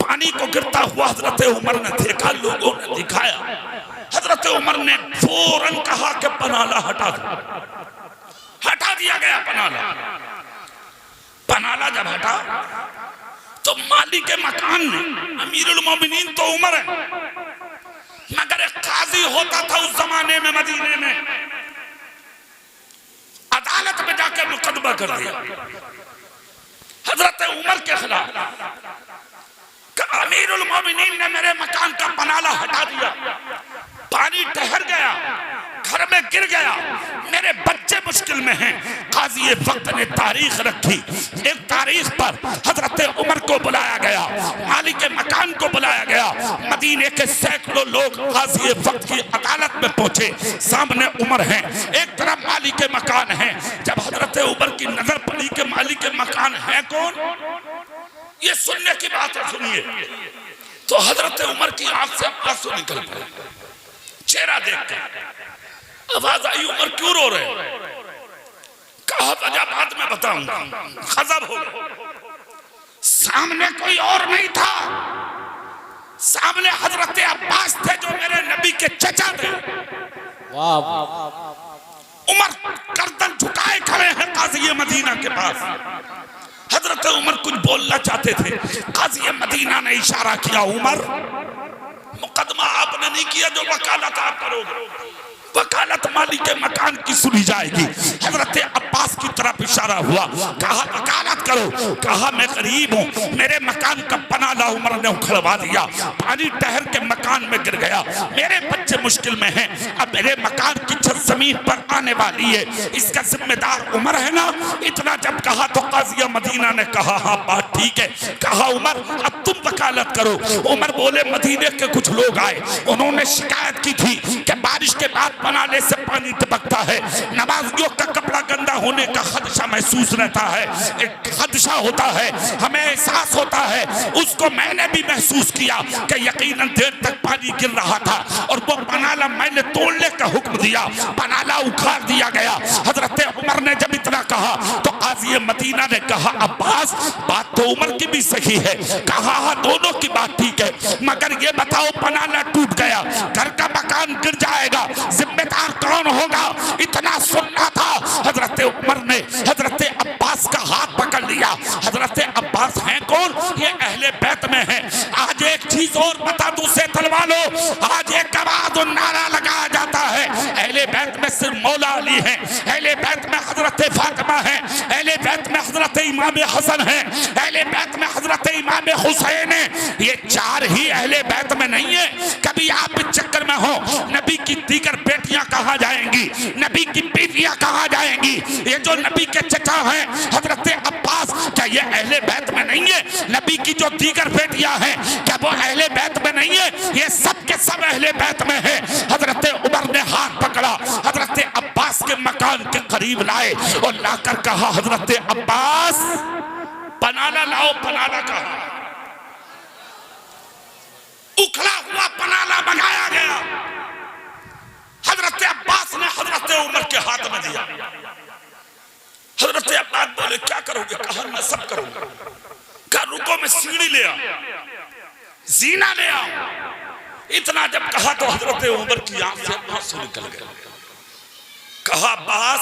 पानी को गिरता हुआ हजरत उमर ने देखा, लोगों ने दिखाया। हजरत उमर ने फौरन कहा कि पनाला हटा दो। हटा दिया गया पनाला। पनाला जब हटा तो मालिक के मकान ने, अमीरुल मोमिनीन तो उमर है, मगर एक काजी होता था उस जमाने में मदीने में, अदालत में जाकर मुकदमा कर दिया हजरत उमर के खिलाफ। अमीरुल मोमिनीन ने मेरे मकान का पनाला हटा दिया, पानी ठहर गया, घर में गिर गया, मेरे बच्चे मुश्किल में हैं। काजी वक्त ने तारीख रखी, एक तारीख पर हजरत उमर को बुलाया गया, मालिक के मकान को बुलाया गया। मदीने के सैकड़ों लोग काजी वक्त की अदालत में पहुंचे। सामने उमर हैं, एक तरफ मालिक के मकान है। जब हजरत उमर की नजर पड़ी कि मालिक के मकान है कौन, ये सुनने की बात है, सुनिए। तो हजरत उमर की आंख से आंसू निकल पड़े, चेहरा देख के आवाज आई, उमर क्यों रो रहे? कहा वजह बाद में बताऊंगा। गजब हो गया। सामने कोई और नहीं था, सामने हजरत अब्बास थे जो मेरे नबी के चचा थे। वाह वाह। उमर गर्दन झुकाए खड़े हैं काजी मदीना के पास। हजरत उमर कुछ बोलना चाहते थे, काजी मदीना ने इशारा किया, उमर मुकदमा आपने नहीं किया जो वकालत आप करोगे, वकालत मालिक के मकान की सुनी जाएगी। हजरत अब्बास की तरफ इशारा हुआ, कहा वकालत करो। कहा मैं गरीब हूँ, मेरे मकान का पनाला उमर ने उखड़वा दिया, पानी ठहर के मकान में गिर गया, मेरे बच्चे मुश्किल में हैं, अब मेरे मकान की छत जमीन पर आने वाली है, इसका जिम्मेदार उमर है ना। इतना जब कहा तो काजी मदीना ने कहा हाँ बात ठीक है। कहा उमर अब तुम वकालत करो। उमर बोले मदीने के कुछ लोग आए, उन्होंने शिकायत की थी कि बारिश के बाद पनाले से पानी टपकता है, नमाजियों का कपड़ा गंदा होने का खदशा महसूस रहता है, एक खदशा होता है, हमें एहसास होता है। उसको मैंने भी महसूस किया कि यकीनन देर तक पानी गिर रहा था और वो पनाला मैंने तोड़ने का हुक्म दिया, पनाला उखाड़ दिया गया। हजरत उमर ने जब इतना कहा तो काजी मदीना ने कहा अब्बास बात तो उमर की भी सही है। कहा हाँ दोनों की बात ठीक है, मगर ये बताओ पनाला टूट गया, घर का मकान गिर जाएगा, जिम्मेदार कौन होगा? इतना सुनना था। हजरत उमर ने हजरत अब्बास का हाथ पकड़ लिया। हजरत अब्बास हैं कौन? ये अहले बैत में है। आज एक चीज और बता दूं सेठल वालों, आज एक आवाज और नारा लगाया जाता है, अहले बैत में सिर्फ मौला अली है, अहले बैत में हजरत फातिमा है, अहले बैत में हजरत इमाम हसन है, अहले बैत में हजरत इमाम हुसैन है। ये चार ही अहले बैत में नहीं है। कभी आप इस चक्कर में हो नबी की दीगर बेटियां कहाँ जाएंगी, नबी की बीवियां कहाँ जाएंगी? ये जो नबी के चचा हैं हजरत अब्बास, क्या ये अहले बैत में नहीं है? नबी की जो दीगर बेटियां हैं क्या वो अहले बैत में नहीं है? ये सब के सब अहले बैत में है। हजरत उमर ने हाथ पकड़ा, हजरत अब्बास के मकान के करीब लाए और लाकर कहा हजरत अब्बास पनाला लाओ। पनाला कहा, उखड़ा हुआ पनाला मंगाया गया। हजरत अब्बास ने हजरत उमर के हाथ में दिया। हजरत अब्बास बोले क्या करोगे? कहा मैं सब करूंगा। कहा रुको मैं सीढ़ी ले आओ, जीना ले आओ। इतना जब कहा तो हजरत उमर की आंख से आंसू निकल गए। कहा अब्बास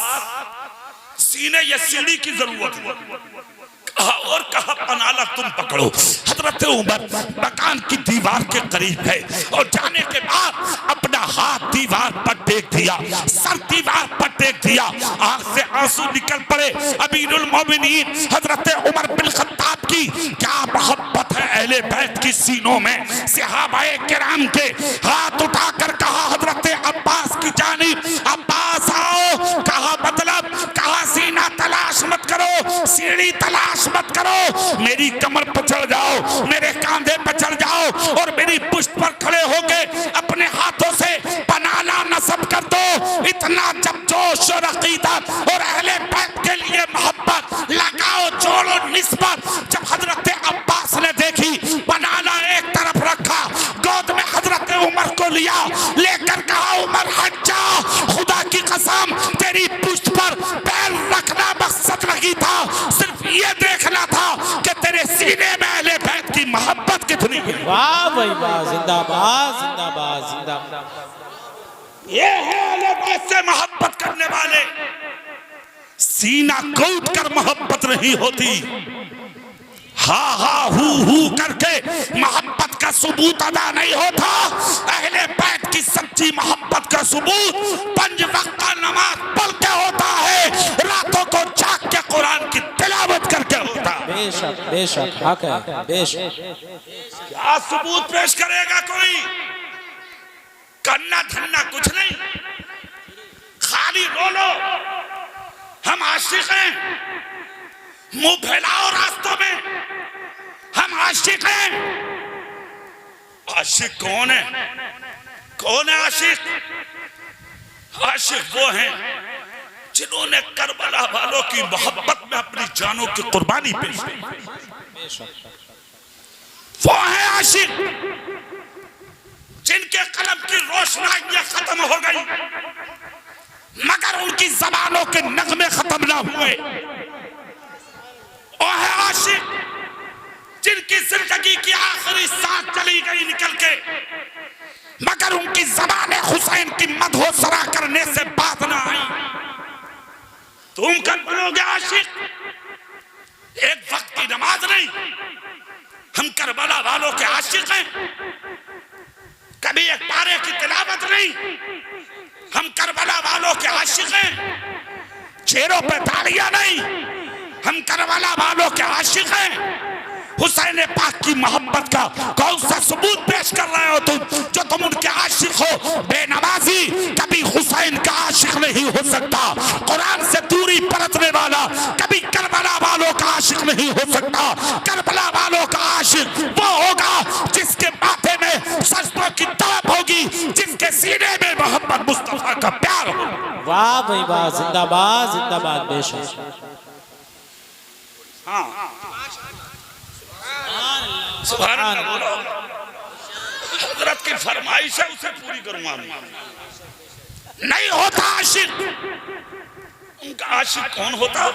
सीने या सीढ़ी की जरूरत है। कहा और कहा पनाला तुम पकड़ो। हजरत उमर मकान की दीवार के करीब है और जाने के बाद अपना हाथ दीवार पर टेक दिया, सर दीवार पर टेक दिया, आंख से आंसू निकल पड़े। अमीरुल मोमिनीन हजरत उमर बिन खत्ताब की क्या मोहब्बत है अहले बैत की सीनों में। सहाबाए किराम के हाथ उठाकर कहा हजरत अब्बास की जानिब, अब्बास आओ। कहा मतलब? कहा सीना तलाश मत करो, सीढ़ी तलाश मत करो, मेरी कमर पर चढ़ जाओ, मेरे कांधे पर चढ़ जाओ और मेरी पुष्ट पर खड़े होके अपने हाथों से पनाला नस्ब कर दो। इतना जब जोश और अकीदत और अहले बैत के लिए मोहब्बत लगाओ जोड़ो निस्बत। जब हजरत अब्बास ने देखी पनाला एक तरफ रखा, गोद में हजरत उमर को लिया, लेकर कहा उमर हट जा, खुदा की कसम तेरी पुष्ट पर पैर रखना मकसद नहीं था, सिर्फ ये देखना था कि तेरे सीने में अहले बैत की मोहब्बत कितनी है। वाह भाई वाह, जिंदाबाद जिंदाबाद जिंदाबाद। ये है अहले बैत से मोहब्बत करने वाले। सीना कूट कर मोहब्बत नहीं होती, हा हा हू करके मोहब्बत का सबूत अदा नहीं होता। अहले बैत की सच्ची मोहब्बत का सबूत 5 वक्त का नमाज पढ़ के होता है, रातों को जाग के कुरान की तिलावत करके होता है। बेशक बेशक हक है, बेशक। क्या सबूत पेश करेगा कोई? करना धन्ना कुछ नहीं, खाली रोलो हम आशिक हैं, मुंह फैलाओ रास्तों में, हम आशिक हैं। आशिक कौन है? कौन है आशिक? आशिक वो हैं जिन्होंने करबला वालों की मोहब्बत में अपनी जानों की कुर्बानी पेश की। वो है आशिक जिनके कलम की रोशनाइयां खत्म हो गई मगर उनकी जबानों के नगमे खत्म ना हुए। वो है आशिक जिनकी जिंदगी की आखिरी सांस चली गई निकल के, मगर उनकी ज़बान हुसैन की मदहो सरा करने से बात ना आई। तुम कब बनोगे आशिक? एक वक्त की नमाज नहीं, हम करबला वालों के आशिक हैं। कभी एक पारे की तिलावत नहीं, हम करबला वालों के आशिक हैं। चेहरों पे तालियां नहीं, हम करबला वालों के आशिक हैं। हुसैन पाक की मोहब्बत का कौन सा सबूत पेश कर रहे हो तुम, जो तुम उनके आशिक हो? बेनमाजी कभी हुसैन का आशिक नहीं हो सकता। कुरान से दूरी परतने वाला कभी करबला वालों का आशिक नहीं हो सकता। करबला वालों का आशिक वो होगा जिसके माथे में सजदों की तड़प होगी, जिसके सीने में मोहम्मद मुस्तफा का प्यार हो। वाह भाई वाह, जिंदाबाद जिंदाबाद, बेशक। सुभान अल्लाह बोलो। हजरत की फरमाइश है, उसे पूरी करूंगा। नहीं होता आशिक। उनका आशिक कौन होता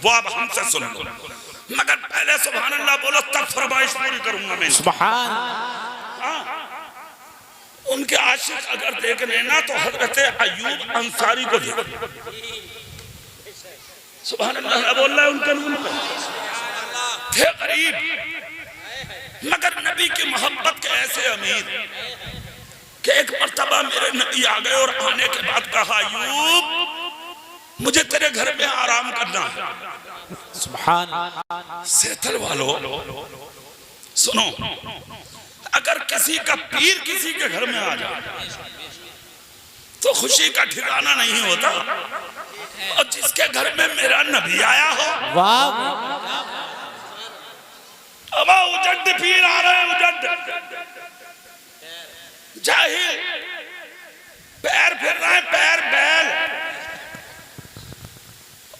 वो अब हमसे सुन लो, मगर पहले सुभान अल्लाह बोलो, तब फरमाइश पूरी करूंगा मैं। सुभान। उनके आशिक अगर देखने ना तो हजरत अयूब अंसारी को देखो। सुभान अल्लाह बोल रहा है। उनका थे गरीब, मगर नबी की मोहब्बत के ऐसे अमीर कि एक मर्तबा मेरे नबी आ गए और आने के बाद कहा, अयूब मुझे तेरे घर में आराम करना है। सुभान। सेतल वालों सुनो, अगर किसी का पीर किसी के घर में आ जाए तो खुशी का ठिकाना नहीं होता, और जिसके घर में मेरा नबी आया हो, वाह। अब उजड पीर आ रहे हैं, उजड जाहिल पैर फिर रहे हैं, पैर बैल,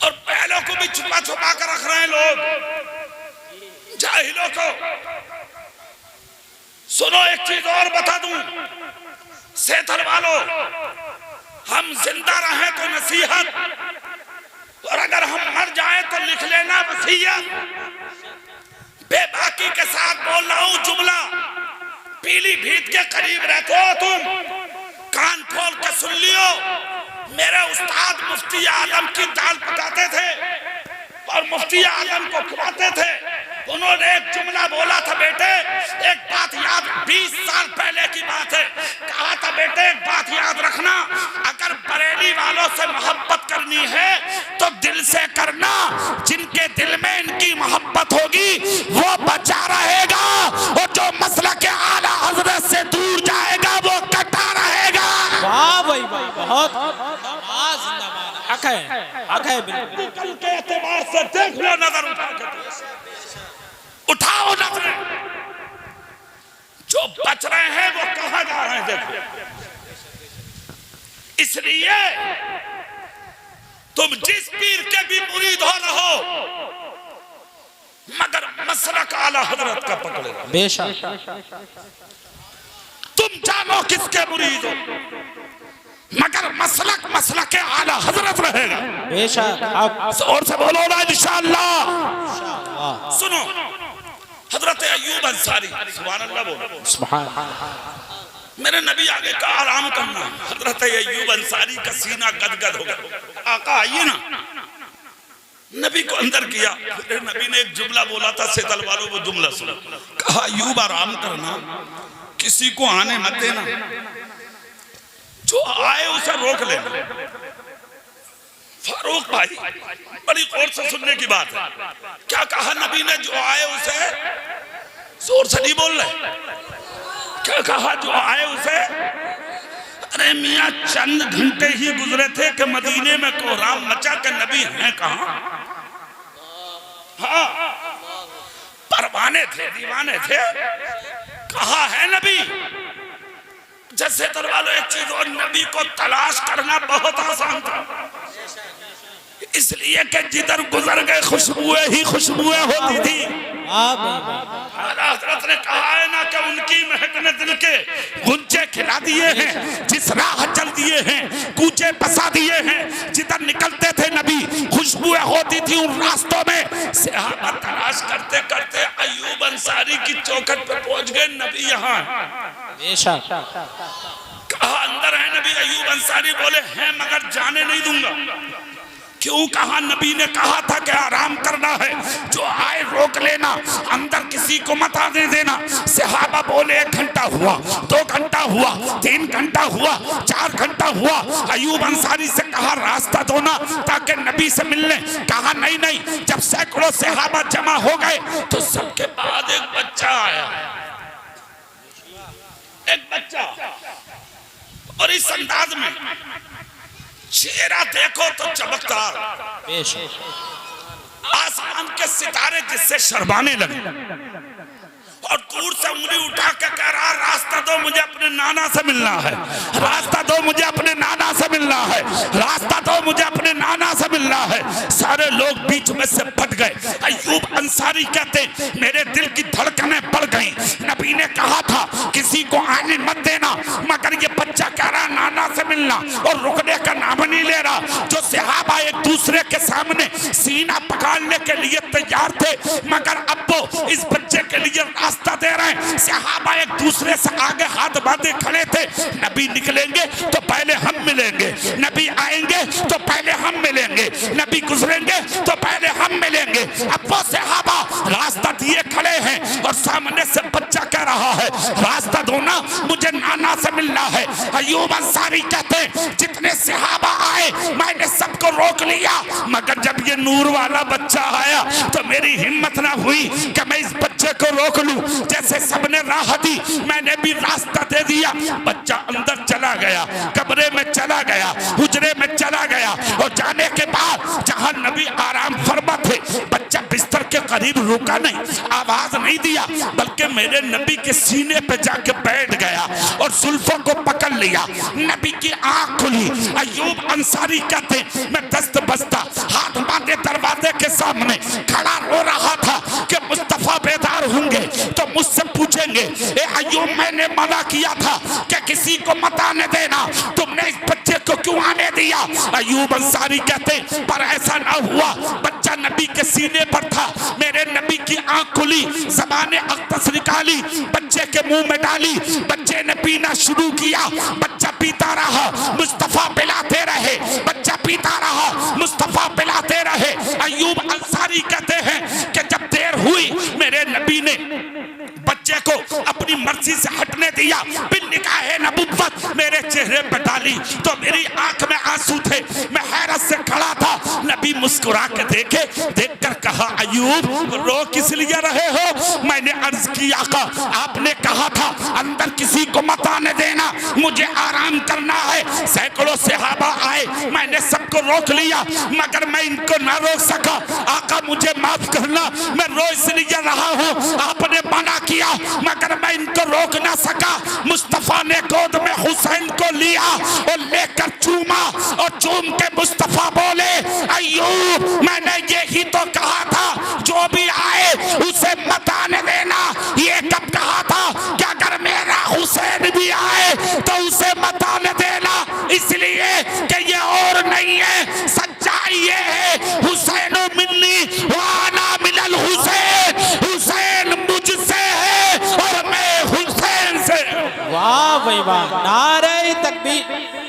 और बैलों को भी छुपा छुपा कर रख रहे हैं लोग जाहिलों को। सुनो एक चीज और बता दूं, सेथल वालों, हम जिंदा रहें तो नसीहत, और अगर हम मर जाएं तो लिख लेना वसीयत। बेबाकी के साथ बोल रहा हूं जुमला, पीलीभीत के करीब रहते हो तुम, कान खोल के सुन लियो। मेरे उस्ताद मुफ्ती आलम की दाल पकाते थे और मुफ्ती आलम को खिलाते थे। उन्होंने एक जुमला बोला था, बेटे एक बात याद, 20 साल पहले की बात है, कहा था बेटे एक बात याद रखना, अगर बरेली वालों से मोहब्बत करनी है तो दिल से करना, जिनके दिल में इनकी मोहब्बत होगी वो बचा रहेगा, और जो मसला के आला हजरत से दूर जाएगा वो कटा रहेगा। वाह भाई वाह, बहुत जिंदाबाद। हक है, हक है बिल्कुल। कल के एतबार से देख लो, नजर उठा के उठाओ नजर, जो बच रहे हैं वो कहां जा रहे हैं देखो। इसलिए तुम जिस पीर के भी मुरीद हो रहो, मगर मसलक आला हजरत का पकड़ेगा। बेशक। तुम जानो किसके मुरीद हो, मगर मसलक के आला हजरत रहेगा। बेशक। और से बोलो ना इंशाअल्लाह। सुनो, हजरत अयूब अंसारी, सुभान अल्लाह बोलो। सुभान। मेरे नबी आगे का आराम करना, हजरत अयूब अंसारी का सीना गदगद हो गया। आका आइए ना, नबी को अंदर किया। फिर नबी ने एक जुमला बोला था, सेतल वालों वो जुमला सुनो, कहा अयूब आराम करना, किसी को आने मत देना, जो आए उसे रोक लेना। फारूक भाई बड़ी गौर से सुनने की बात है, क्या कहा नबी ने, जो आए उसे, जोर से नहीं बोल रहे, क्या कहा जो आए उसे? अरे मियां चंद घंटे ही गुजरे थे कि मदीने में कोहराम मचा के नबी हैं कहां? हाँ, परवाने थे, दीवाने थे, कहा है नबी? जैसे तरवालो एक चीज और, नबी को तलाश करना बहुत आसान था, इसलिए कि जिधर गुजर गए खुशबुएं ही खुशबुएं होती थी। हजरत ने कहा है ना कि उनकी महक ने दिल के गुंजे खिला दिए हैं, जिस राह चल दिए दिए हैं, कूचे बसा दिए हैं। जिधर निकलते थे नबी खुशबुएं होती थी उन रास्तों में। सहाबा तलाश करते करते अयूब अंसारी की चौखट पे पहुंच गए। नबी यहाँ बेशक कहा अंदर है नबी। अयूब अंसारी बोले हैं मगर जाने नहीं दूंगा। क्यों कहा? नबी ने कहा था कि आराम करना है, जो आए रोक लेना, अंदर किसी को मत आने देना। सहाबा बोले 1 घंटा हुआ, 2 घंटा हुआ, 3 घंटा हुआ, 4 घंटा हुआ। अयूब अंसारी से कहा रास्ता दो ना ताकि नबी से मिलने। कहा नहीं नहीं। जब सैकड़ों सहाबा जमा हो गए तो सबके बाद एक बच्चा आया, एक बच्चा, और इस अंदाज में चेहरा देखो तो चमकदार, आसमान के सितारे जिससे शर्माने लगे, और दूर से उंगली उठा के कह रहा रास्ता दो मुझे अपने नाना से मिलना है, रास्ता दो मुझे अपने नाना से मिलना है, रास्ता दो मुझे अपने नाना से मिलना है। सारे लोग बीच में से फट गए। अयूब अंसारी कहते मेरे दिल की धड़कनें बढ़ गई। नबी ने कहा था किसी को आने मत देना, मगर ये बच्चा कह रहा नाना से मिलना और रुकने का नाम नहीं ले रहा। जो सहाबा एक दूसरे के सामने सीना पकड़ने के लिए तैयार थे, मगर अब वो इस बच्चे के लिए रास्ता दे रहे हैं। सहाबा एक दूसरे से आगे हाथ बांधे खड़े थे। नबी निकलेंगे तो पहले हम मिलेंगे, नबी आएंगे तो पहले हम मिलेंगे, नबी गुजरेंगे तो पहले हम मिलेंगे। अब वो सहाबा रास्ता दिए खड़े हैं और सामने से बच्चा कह रहा है रास्ता दो ना मुझे नाना से मिलना है। अयूब अंसारी कहते जितने सहाबा आए मैंने सबको रोक लिया, मगर जब ये नूर वाला बच्चा आया तो मेरी हिम्मत ना हुई कि मैं इस बच्चे को रोक लूं। जैसे सबने राह दी मैंने भी रास्ता दे दिया। बच्चा अंदर चला गया, कमरे में चला गया, हुजरे में चला गया, और जाने के बाद जहां नबी आराम फरमा थे बच्चा बिस्तर के करीब रुका नहीं, आवाज नहीं दिया, बल्कि मेरे नबी के सीने पे जाके बैठ गया और जुल्फों को पकड़ लिया। नबी की आंख खुली। अयूब अंसारी कहते मैं दस्त बस्ता हाथ बांधे दरवाजे के सामने खड़ा रो रहा था कि मुस्तफा बेदार होंगे तो मुझसे पूछेंगे ए अयूब मैंने मना किया था कि किसी को मत आने देना, तुमने इस बच्चे को क्यों आने दिया? अयूब अंसारी कहते पर ऐसा ना हुआ। बच्चा नबी के सीने पर था, मेरे नबी की आंख खुली, ज़बाने अक़्तस निकाली, बच्चे के मुंह में डाली, बच्चे ने पीना शुरू किया। बच्चा पीता रहा, मुस्तफा पिलाते रहे, बच्चा पीता रहा, मुस्तफा पिलाते रहे। अयूब अंसारी कहते हैं कि जब देर हुई मेरे नबी ने बच्चे को अपनी मर्जी से हटने दिया, बिन निकाहे नबुव्वत मेरे चेहरे पर डाली तो मेरी आंख में आंसू थे, मैं हैरत से खड़ा था। नबी मुस्कुरा के देखे, देखकर कहा अयूब रो किस लिए रहे हो? मैंने अर्ज किया का आपने कहा था अंदर किसी को मत आने देना, मुझे आराम करना है। सैकड़ों सहाबा आए, मैंने सबको रोक लिया, मगर मैं इनको ना रोक सका। आका मुझे माफ करना, मैं रो इसलिए रहा हूँ आपने मना किया, मगर मैं इनको रोक ना सका। मुस्तफा ने गोद में हुसैन को लिया और लेकर चूमा, और चूम के मुस्तफा बोले अयूब मैंने यही तो कहा था जो भी आए उसे मत आने देना। ये कब कहा था कि अगर मेरा हुसैन भी आए तो उसे मत आने देना, इसलिए कि ये और नहीं है, सच्चाई ये है हुसैन मिन्नी व अना मिनल हुसैन, हुसैन मुझसे है और मैं हुसैन से। वाह भाई वाह, नारे तकबीर।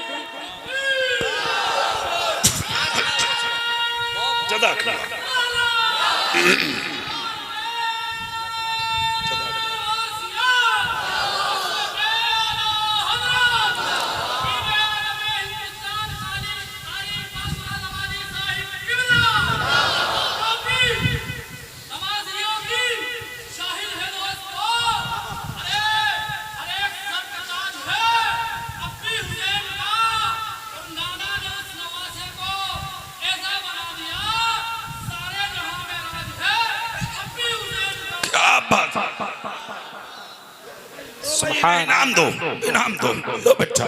इनाम दो, इनाम दो, लो बच्चा।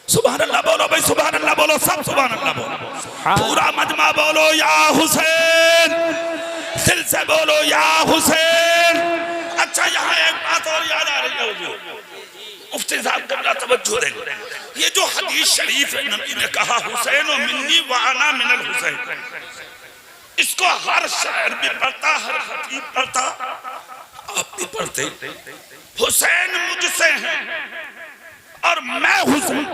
सुभान अल्लाह बोलो भाई, सुभान अल्लाह बोलो, सब सुभान अल्लाह बोलो, पूरा मजमा बोलो या हुसैन, दिल से बोलो या हुसैन। अच्छा यहाँ एक बात और याद आ रही है मुफ्ती साहब कबला तवज्जो दें, ये जो हदीस शरीफ है नबी ने कहा हुसैन मिन्नी व अना मिनल हुसैन, इसको हर शायर भी पढ़ता, हर खतीब पढ़ता, आप भी पढ़ते। हुसैन मुझसे है और मैं हुसैन,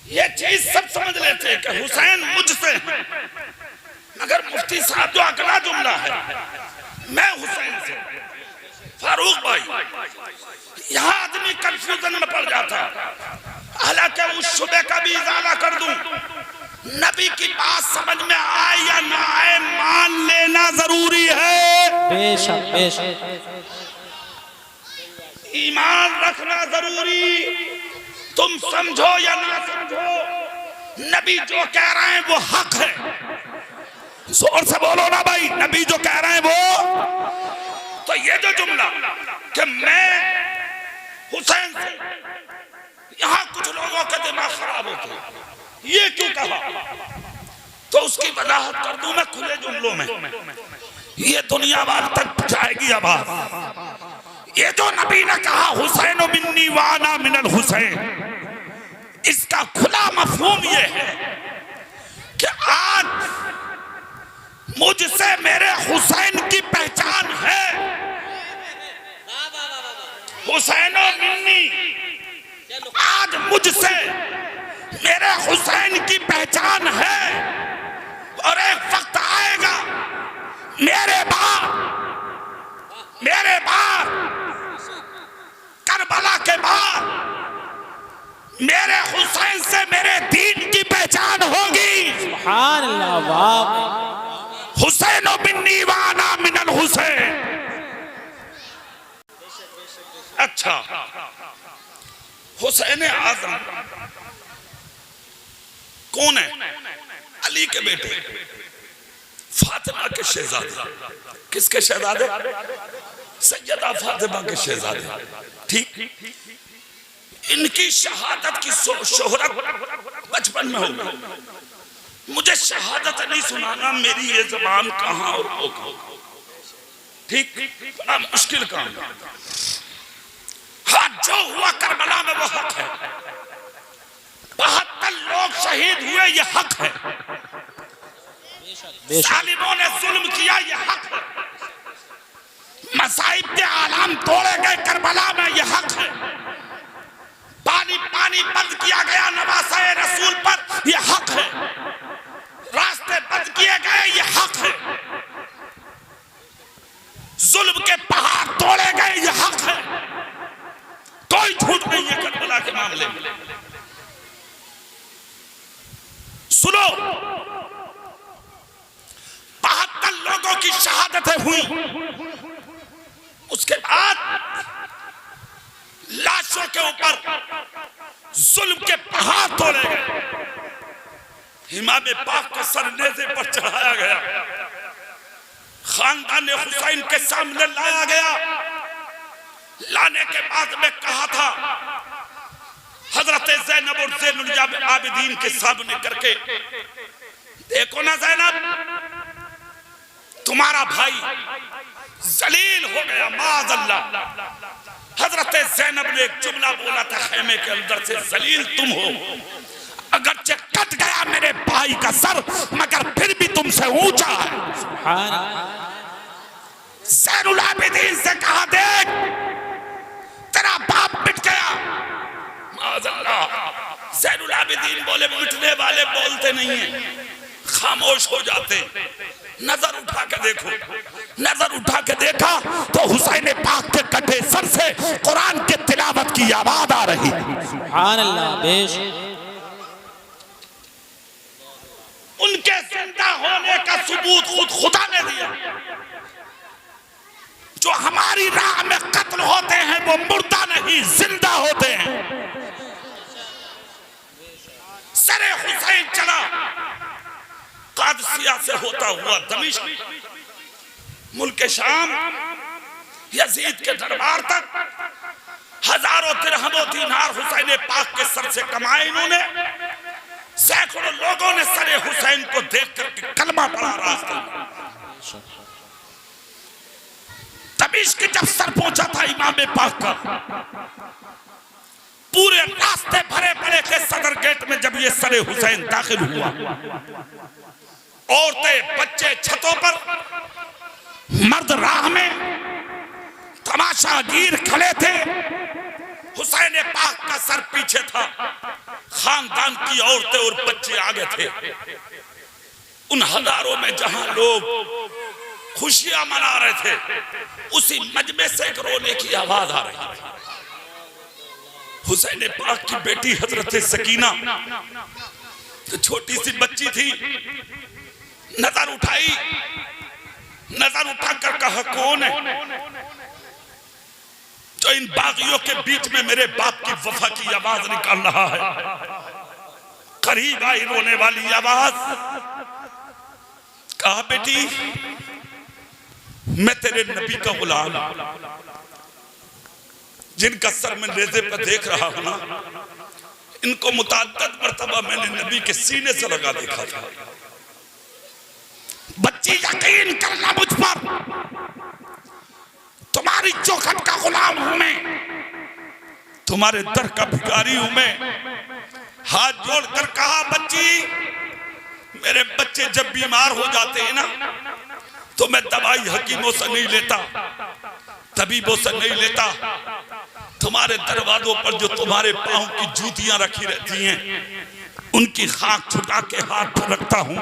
ये चीज सब समझ लेते हैं कि हुसैन मुझसे है, मगर मुफ्ती साहब जो अगला जुमला है मैं हुसैन से। फारूक भाई, यहाँ आदमी कंफ्यूजन में पड़ जाता, हालांकि उस शुबे का भी इजाला कर दूं, नबी की बात समझ में आए या ना आए मान लेना जरूरी है, बेशक बेशक, ईमान रखना जरूरी, तुम समझो या ना समझो, नबी जो कह रहे हैं वो हक है। जोर से बोलो ना भाई, नबी जो कह रहे हैं वो। तो ये जो जुमला कि मैं हुसैन से, यहाँ कुछ लोगों का दिमाग खराब होता है, ये क्यों कहा, तो उसकी वजाहत कर दूं मैं खुले जुमलों में, ये दुनिया भर तक जाएगी आवाज। ये जो नबी ने कहा हुसैन मिन्नी व अना मिनल हुसैन, इसका खुला मफहूम ये है कि आज मुझसे मेरे हुसैन की पहचान है। हुसैन मिन्नी, आज मुझसे मेरे हुसैन की पहचान है, और एक वक्त आएगा मेरे बाद करबला के बाद मेरे हुसैन से मेरे दीन की पहचान होगी। सुभान अल्लाह, वाह। हुसैन मिन्नी व अना मिनल हुसैन। अच्छा, हुसैन आज़म कौन है? अली के बेटे, फातिमा के शहजादे। किसके शहजादे? सैयदा फातिमा के शहजादे। ठीक, इनकी शहादत की शोहरत बचपन में होगी। मुझे शहादत नहीं सुनाना, मेरी ये जबान कहाँ और वो कहाँ। ठीक, बड़ा मुश्किल काम है। हाँ, जो हुआ करबला में वो हक है, 72 लोग शहीद हुए, ये हक है। जालिमों ने जुल्म किया, ये हक है। मसाइब के आलाम तोड़े गए करबला में, ये हक है। पानी बंद किया गया नवासाए रसूल पर, ये हक है। रास्ते बंद किए गए, ये हक है। जुल्म के पहाड़ तोड़े गए, ये हक है। कोई झूठ नहीं है करबला के मामले में। सुनो, 72 लोगों की शहादतें हुई, उसके बाद लाशों के ऊपर जुल्म के पहाड़ तोड़े गए। इमाम पाक को सर नेज़े पर चढ़ाया गया, खानदान हुसैन के सामने लाया गया। लाने के बाद में कहा था हजरत ज़ैनब और ज़ैनुल आबिदीन के सामने करके, देखो ना ज़ैनब, तुम्हारा भाई जलील हो गया, माज़अल्लाह। हजरत ज़ैनब ने एक जुमला बोला था खेमे के अंदर से, जलील तुम हो, अगरचे कट गया मेरे भाई का सर, मगर फिर भी तुमसे ऊंचा है। ज़ैनुल आबिदीन से कहा, देख तेरा बाप मिट गया। माज़अल्लाह। ज़ैनुल आबिदीन बोले, मिटने वाले बोलते नहीं हैं, खामोश हो जाते। नजर उठा के देखो, नजर उठा के देखा तो हुसैन पाक के कटे सर से कुरान के तिलावत की आवाज आ रही। सुभान अल्लाह, बेशक। उनके जिंदा होने का सबूत खुद खुदा ने दिया। जो हमारी राह में कत्ल होते हैं वो मुर्दा नहीं, जिंदा होते हैं। सरे हुसैन चला कादसिया से होता हुआ दमिश्क, मुल्क शाम, यजीद के दरबार तक। हजारों दिरहम और दीनार हुसैन पाक के सर से कमाए इन्होंने। सैकड़ों लोगों ने सरे हुसैन को देख कर कलमा पढ़ा रास्ते में। दमिश्क जब सर पहुंचा था इमाम पाक का, पूरे रास्ते भरे पड़े थे सदर गेट में। जब ये सरे हुसैन दाखिल हुआ, औरतें बच्चे छतों पर, मर्द राह में, तमाशागीर खड़े थे। हुसैन पाक का सर पीछे था, खानदान की औरतें और बच्चे आगे थे। उन हजारों में जहां लोग खुशियां मना रहे थे, उसी मजमे से एक रोने की आवाज आ रही थी। हुसैन पाक की बेटी हजरत सकीना तो छोटी सी बच्ची थी, नजर उठाई, नजर उठाकर कहा कौन है जो इन बागियों के बीच में मेरे बाप की वफा की आवाज निकाल रहा है। करीब आई रोने वाली आवाज, कहा बेटी मैं तेरे नबी का गुलाम, जिनका सर मैं नेज़े पर देख रहा हूं ना, इनको मुताद्दद मर्तबा मैंने नबी के सीने से लगा देखा था। बच्ची यकीन करना मुझ पर, तुम्हारी चौखट का गुलाम हूं मैं, तुम्हारे दर का भिखारी हूं मैं। हाथ जोड़कर कहा बच्ची मेरे बच्चे जब बीमार हो जाते हैं ना, तो मैं दवाई हकीमों से नहीं लेता, तबीबों से नहीं लेता, तुम्हारे दरवाजों पर जो तुम्हारे पांव की जूतियां रखी रहती हैं उनकी खाक छुटा के हाथ पर रखता हूं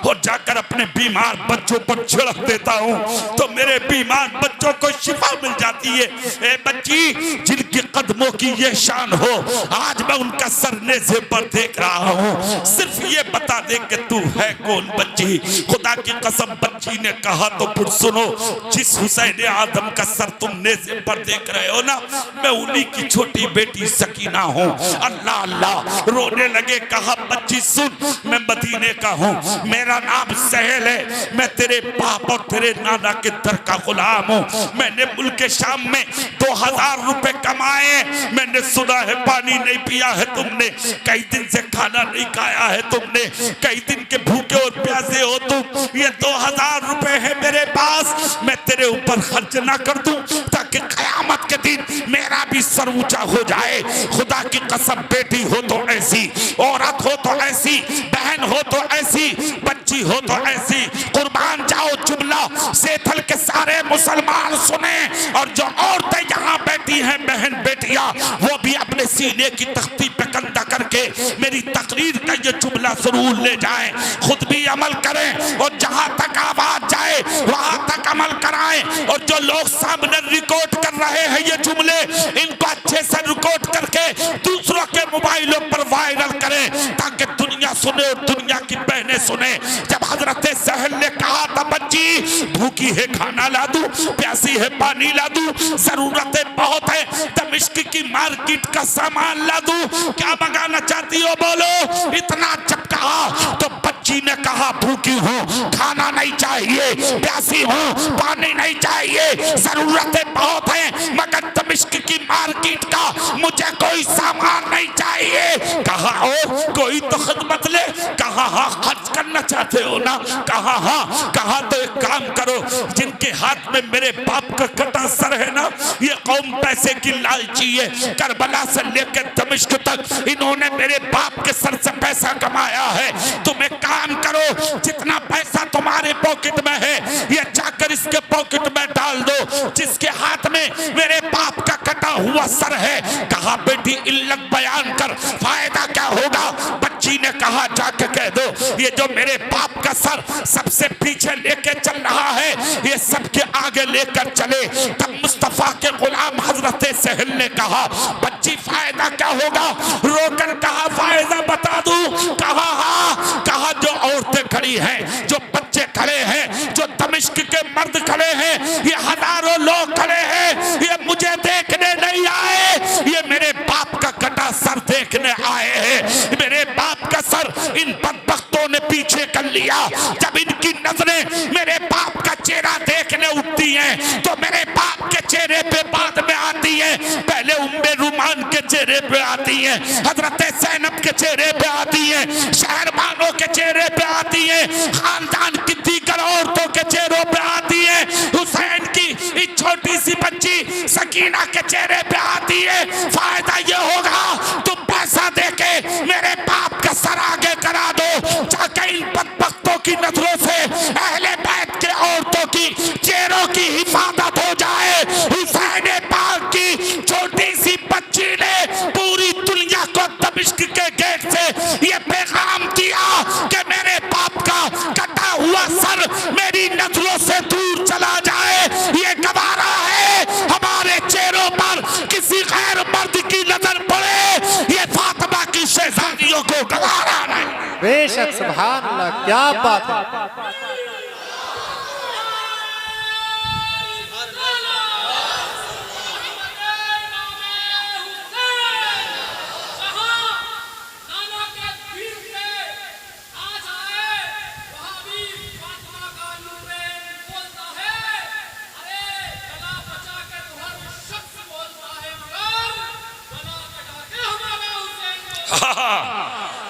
और जाकर अपने बीमार बच्चों पर छिड़क देता हूं, तो मेरे बीमार बच्चों को शिफा मिल जाती है। ए बच्ची जिनके कदमों की ये शान हो, आज मैं उनका सर नेज़े पर देख रहा हूं, सिर्फ ये बता दे कि तू है कौन बच्ची। खुदा की कसम बच्ची ने कहा तो फिर सुनो, जिस हुसैन आदम का सर तुम नेज़े पर देख रहे हो ना, मैं उन्हीं की छोटी बेटी सकीना हूं। अल्लाह अल्लाह रोने लगे। कहा बच्ची सुन, मैं मदीने का हूं, मेरा नाम सहल है, मैं तेरे बाप और तेरे नाना के दर का गुलाम हूं। मैंने मुल्क शाम में 2000 रुपए कमाए, मैंने सुना है पानी नहीं पिया है तुमने, कई दिन से खाना नहीं खाया है तुमने, कई दिन के भूखे और प्यासे हो तुम। ये 2000 रुपए है मेरे पास, मैं तेरे ऊपर खर्च ना कर दूं ताकि कयामत के दिन मेरा भी सर ऊंचा हो जाए। खुदा की कसम बेटी हो तो ऐसी, औरत हो तो ऐसी, बहन हो तो ऐसी, बच्ची हो तो ऐसी। कुर्बान जाओ जुमला सेथल के सारे मुसलमान सुने, और जो औरतें यहाँ बैठी हैं बहन बेटियां, वो भी अपने सीने की तख्ती पे कंधा करके मेरी तकरीर का ये जुमला जरूर ले जाएं, खुद भी अमल करें और जहां तक आवाज जाए वहां तक अमल कराएं। और जो लोग सामने रिकॉर्ड कर रहे हैं ये जुमले, इनको अच्छे से रिकॉर्ड करके दूसरों के मोबाइलों पर वायरल करें ताकि दुनिया सुने और दुनिया की बहनें सुने। जब हजरत सहल ने कहा था बच्ची भूखी है खाना ला दूं, प्यासी है पानी ला दूं, जरूरतें बहुत है, दमिश्क की मार्केट का सामान ला दूं, क्या मंगाना चाहती हो बोलो। इतना जब कहा तो बच्ची ने कहा भूखी हूं, खाना नहीं चाहिए, प्यासी हूं, पानी नहीं चाहिए, जरूरतें बहुत हैं, मगर दमिश्क की मार्केट का मुझे कोई सामान नहीं चाहिए। कहा और कोई तो खिदमत ले, कहा हाँ खर्च करना चाहते हो ना, कहा हाँ, कहा तो एक काम करो, जिनके हाथ में मेरे बाप का कटा सर है ना, ये कौम पैसे की लालची है, करबला से लेकर दमिश्क तक इन्होंने मेरे बाप के सर से पैसा कमाया है। तुम एक काम करो, जितना पैसा तुम्हारे पॉकेट में है ये जाकर इसके पॉकेट में डाल दो जिसके हाथ में मेरे बाप का कटा हुआ सर है। कहा बेटी इल्लत बयान कर, फायदा क्या होगा। बच्ची ने कहा जाके कह दो ये जो मेरे बाप का सर सबसे पीछे लेके चल रहा है ये सबके आगे लेकर चले। तब मुस्तफा के गुलाम हजरत सहल ने कहा बच्ची फायदा क्या होगा। रोकर कहा फायदा बता दूं। कहा हाँ। कहा जो औरतें खड़ी हैं, जो बच्चे खड़े हैं, जो दमिश्क के मर्द खड़े हैं, ये हजारों लोग खड़े हैं, ये मुझे देखने नहीं आए, ये मेरे बाप का कटा सर देखने आए हैं। मेरे बाप का सर इन बदबख्तों ने पीछे कर लिया। जब इनकी नजरें मेरे बाप का चेहरा देखने उठती हैं तो मेरे बाप के चेहरे पे बाद में आती है, पहले उम्मे रुमान के चेहरे पे आती है, हजरत ज़ैनब के चेहरे पे आती है, शहरबानों के चेहरे पे आती है, खानदान की दीगर औरतों के चेहरों पे आती है। हुसैन की इच्छा छोटी सी बच्ची सकीना के चेहरे पे आती है, फायदा ये होगा तुम पैसा देके मेरे बाप का सर आगे करा दो, जाके इन बदबख्तों की नजरों से अहले बैत के औरतों की चेहरों की हिफाजत हो जाए। हुसैन पाक की छोटी सी बच्ची ने पूरी दुनिया को दमिश्क के गेट से ये पैगाम दिया कि मेरे बाप का कटा हुआ सर मेरी नजरों से दूर चला जाए। ये गवारा है हमारे चेहरों पर किसी गैर मर्द की नजर पड़े, ये फातिमा की शहजादियों को गवारा नहीं। बेशक, सुभान अल्लाह, क्या बात है।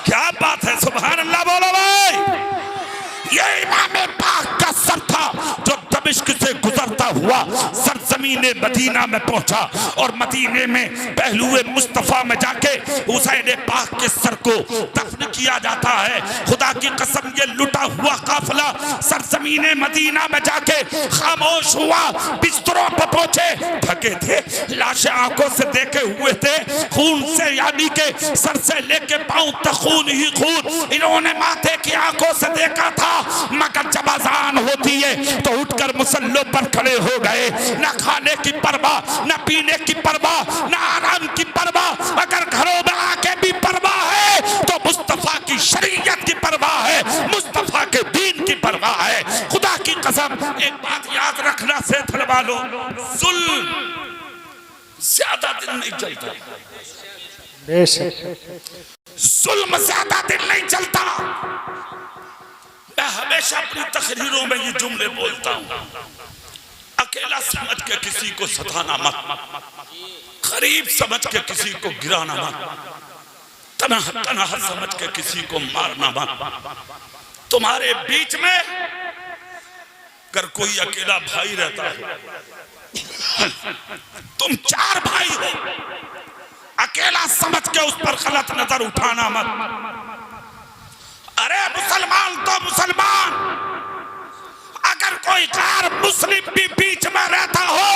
क्या बात है, सुभान अल्लाह बोलो भाई। ये इमाम पाक का सर था जो दमिश्क से गुजरता हुआ सरजमीन मदीना में पहुंचा और मदीने में पहलुए मुस्तफा में जाके हुसैन पाक के सर को दफन किया जाता है। खुदा की कसम ये लुटा हुआ काफिला सरजमीन मदीना में जाके खामोश हुआ, बिस्तरों पर पहुंचे, थके थे, लाशें आंखों से देखे हुए थे, खून से यानी के सर से लेके पांव तक खून ही खून इन्होंने माथे की आंखों से देखा था। मगर जब अजान होती है तो उठकर मुसल्लों पर खड़े हो गए, न खाने की परवाह, न पीने की परवाह, न आराम की परवाह। अगर घरों में आके भी परवाह है तो मुस्तफा की शरीयत की परवाह है, मुस्तफा के दीन की परवाह है। खुदा की कसम एक बात याद रखना सेठ वालों, जुल्म ज्यादा दिन नहीं चलता, जुल्म ज्यादा दिन नहीं चलता। मैं हमेशा अपनी तकरीरों में ये जुमले बोलता हूँ, अकेला समझ के किसी को सताना मत, गरीब समझ के किसी को गिराना मत, तनहा तनहा समझ के किसी को मारना मत। तुम्हारे बीच में अगर कोई अकेला भाई रहता है, तुम 4 भाई हो, अकेला समझ के उस पर गलत नजर उठाना मत। अरे मुसलमान तो मुसलमान, अगर कोई गैर मुस्लिम भी बीच में रहता हो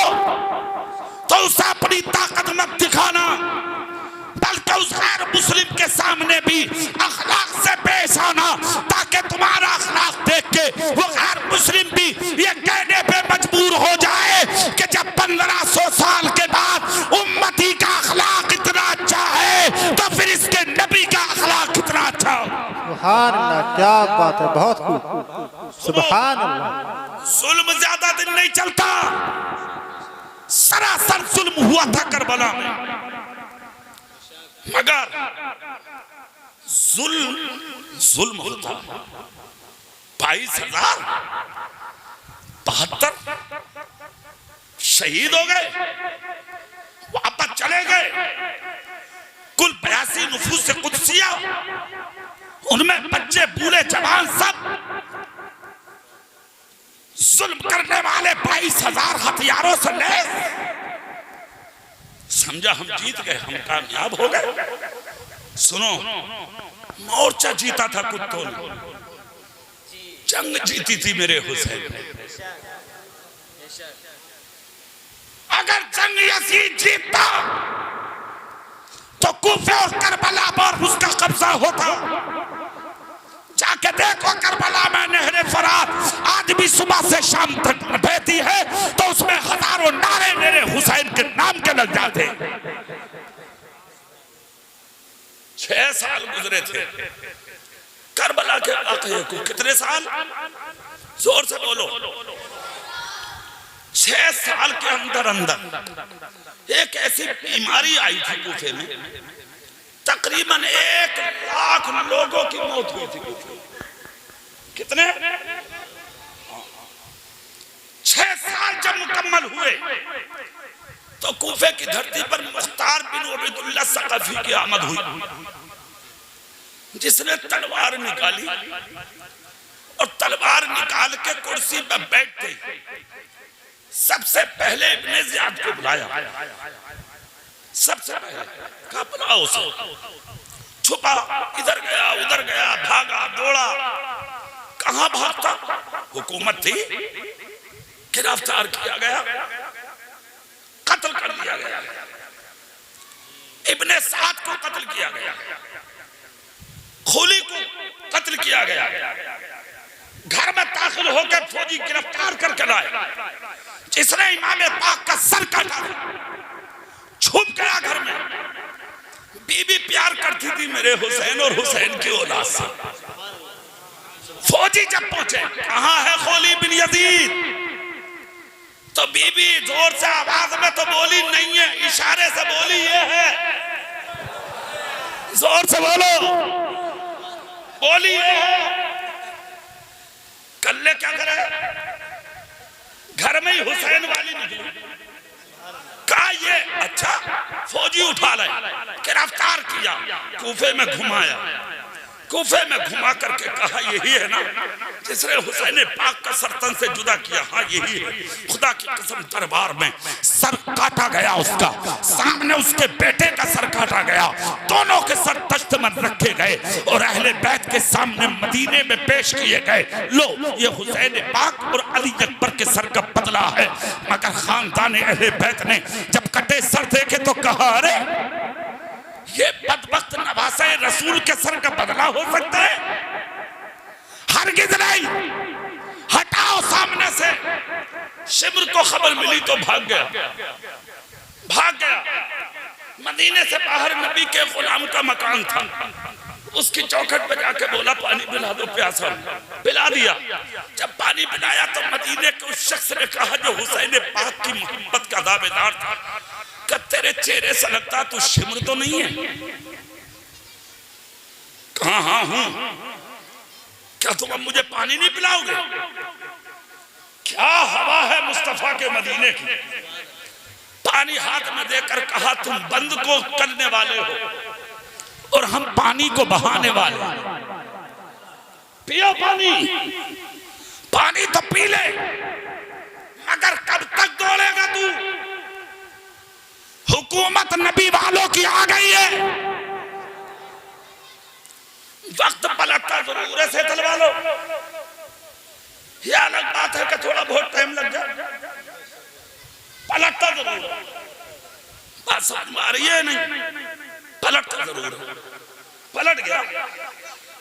तो उसे अपनी ताकत मत दिखाना, बल्कि उस गैर मुस्लिम के सामने भी अखलाक से पेश आना, ताकि तुम्हारा अखलाक देख के वो गैर मुस्लिम भी ये कहने पे मजबूर हो जाए कि जब 1500 साल के बाद उम्मती का अखलाक इतना अच्छा है तो फिर इसके नबी का अखलाक कितना अच्छा हो। सुभान अल्लाह, क्या बात है, बहुत खूब, सुभान अल्लाह। जुल्म ज्यादा दिन नहीं चलता, सरासर जुल्म हुआ था करबला में, मगर जुल्म होता। 22,072 शहीद हो गए, वापस चले गए। कुल 82 नुफूस से कुदसिया, उनमें बच्चे बूढ़े जवान सब। जुल्म करने वाले 22,000 हथियारों से लैस। समझा हम जीत गए, हम कामयाब हो गए। सुनो, मोर्चा जीता था कुत्तों ने, जंग जीती थी मेरे हुसैन ने। अगर जंग यजीद जीतता तो कूफे और करबला पर उसका कब्जा होता। जाके देखो करबला में नहरे फरात आज भी सुबह से शाम तक बहती है, तो उसमें हजारों नारे मेरे हुसैन के नाम के लग जाते। 6 साल गुजरे थे करबला के वाक़ये को। कितने साल? जोर से बोलो। 6 साल के अंदर अंदर एक ऐसी बीमारी आई थी कूफे में, तकरीबन 1 लाख लोगों की मौत हुई थी। कितने? 6 साल जब मुकम्मल हुए तो कूफे की धरती पर मुख्तार बिन उबैदुल्लाह सक़फ़ी की आमद हुई, जिसने तलवार निकाली और तलवार निकाल के कुर्सी पर बैठ गई। सबसे पहले इब्ने ज़ियाद को बुलाया, सबसे पहले कहा बुलाओ उसे। छुपा, इधर गया उधर गया, भागा दौड़ा, कहां भागता? हुकूमत थी, गिरफ्तार किया गया, कत्ल कर दिया गया, इब्ने साद को कत्ल किया गया, खोली को कत्ल किया गया, घर में दाखिल होकर फौजी गिरफ्तार करके लाए, जिसने इमाम पाक का सर काटा, छुप गया घर में। बीबी प्यार करती थी मेरे हुसैन और हुसैन की औलाद से। फौजी जब पहुंचे, कहां है खोली बिन यजीद? तो बीबी जोर से आवाज में तो बोली नहीं है, इशारे से बोली ये है। जोर से बोलो, बोली ये है। कल्ले क्या करे, घर में ही हुसैन वाली निकली, कहा ये अच्छा। फौजी उठा लाए, गिरफ्तार किया, कूफे में घुमाया, कूफे में घुमा करके कहा यही है ना जिसने हुसैन पाक का सर तन से जुदा किया? हाँ यही है। खुदा की कसम दरबार में सर काटा गया उसका, सामने उसके बेटे का सर काटा गया, दोनों के सर तख्त में रखे गए और अहले बैत के सामने मदीने में पेश किए गए। लो ये हुसैन पाक और अली अकबर के सर का बदला है। मगर खानदान अहले बैत ने जब कटे सर देखे तो कहा अरे ये बदबख्त नवासे रसूल के सर का बदला हो सकता है? हरगिज़ नहीं, हटाओ सामने से। शिमर को खबर मिली तो भाग गया, भाग गया। मदीने से बाहर नबी के गुलाम का मकान था, उसकी चौखट पे जाके बोला पानी पिला दो, प्यासा। पिला दिया। जब पानी पिलाया तो मदीने के उस शख्स ने कहा जो हुसैन पाक की मोहब्बत का दावेदार था, कि तेरे चेहरे से लगता तू शिमर तो नहीं है? कहा हाँ हूं। क्या तुम अब मुझे पानी नहीं पिलाओगे? क्या हवा है मुस्तफा के मदीने की। पानी हाथ में देकर कहा तुम बंद को करने वाले हो और हम पानी को बहाने वाले। पियो पानी, पानी तो पी ले, मगर कब तक दौड़ेगा तू? हुकूमत नबी वालों की आ गई है, वक्त पलटता जरूर है। सेतल वालों, यह अलग बात है कि थोड़ा बहुत टाइम लग जाए, पलटता जरूर है। बात समझ में आ रही है नहीं? पलटता जरूर है। पलट गया,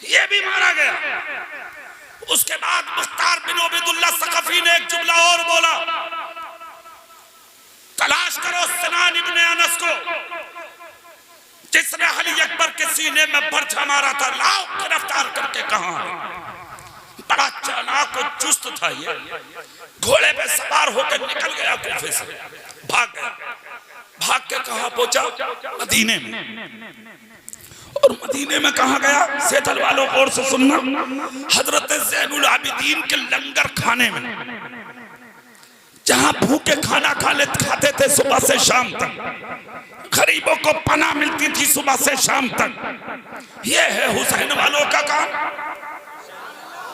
ये भी मारा गया। उसके बाद मुख्तार बिन उबैदुल्लाह सकफी ने एक जुमला और बोला, तलाश करो सिनान इब्ने अनस को जिसने अली अकबर के सीने में बर्छा मारा था, लाओ गिरफ्तार करके। कहां है? बड़ा चालाक और चुस्त था ये, घोड़े पे सवार होकर निकल गया कूफे से, भाग गया। भाग के कहां पहुंचा? मदीने में। और मदीने में कहां गया? सेठल वालों और से सुनना, हजरत ज़ैनुल आबिदीन के लंगर खाने में, जहां भूखे खाना खाते थे सुबह से शाम तक, गरीबों को पनाह मिलती थी सुबह से शाम तक। ये है हुसैन वालों का काम।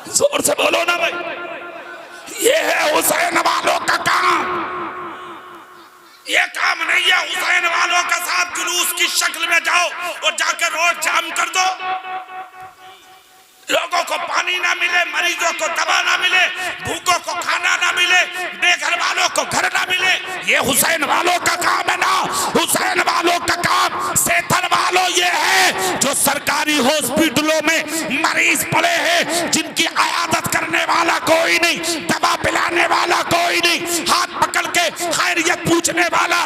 जोर से बोलो ना भाई, ये है हुसैन वालों का काम। ये काम नहीं है हुसैन वालों का साथ जुलूस की शक्ल में जाओ और जाकर रोड जाम कर दो, लोगों को पानी ना मिले, मरीजों को दवा ना मिले, भूखों को खाना ना मिले, बेघर वालों को घर ना मिले। ये हुसैन वालों का काम है ना? हुसैन वालों का काम सेठल वालों ये है जो सरकारी हॉस्पिटलों में मरीज पड़े हैं, जिनकी आयादत करने वाला कोई नहीं, दवा पिलाने वाला कोई नहीं, हाथ पकड़ के खैरियत पूछने वाला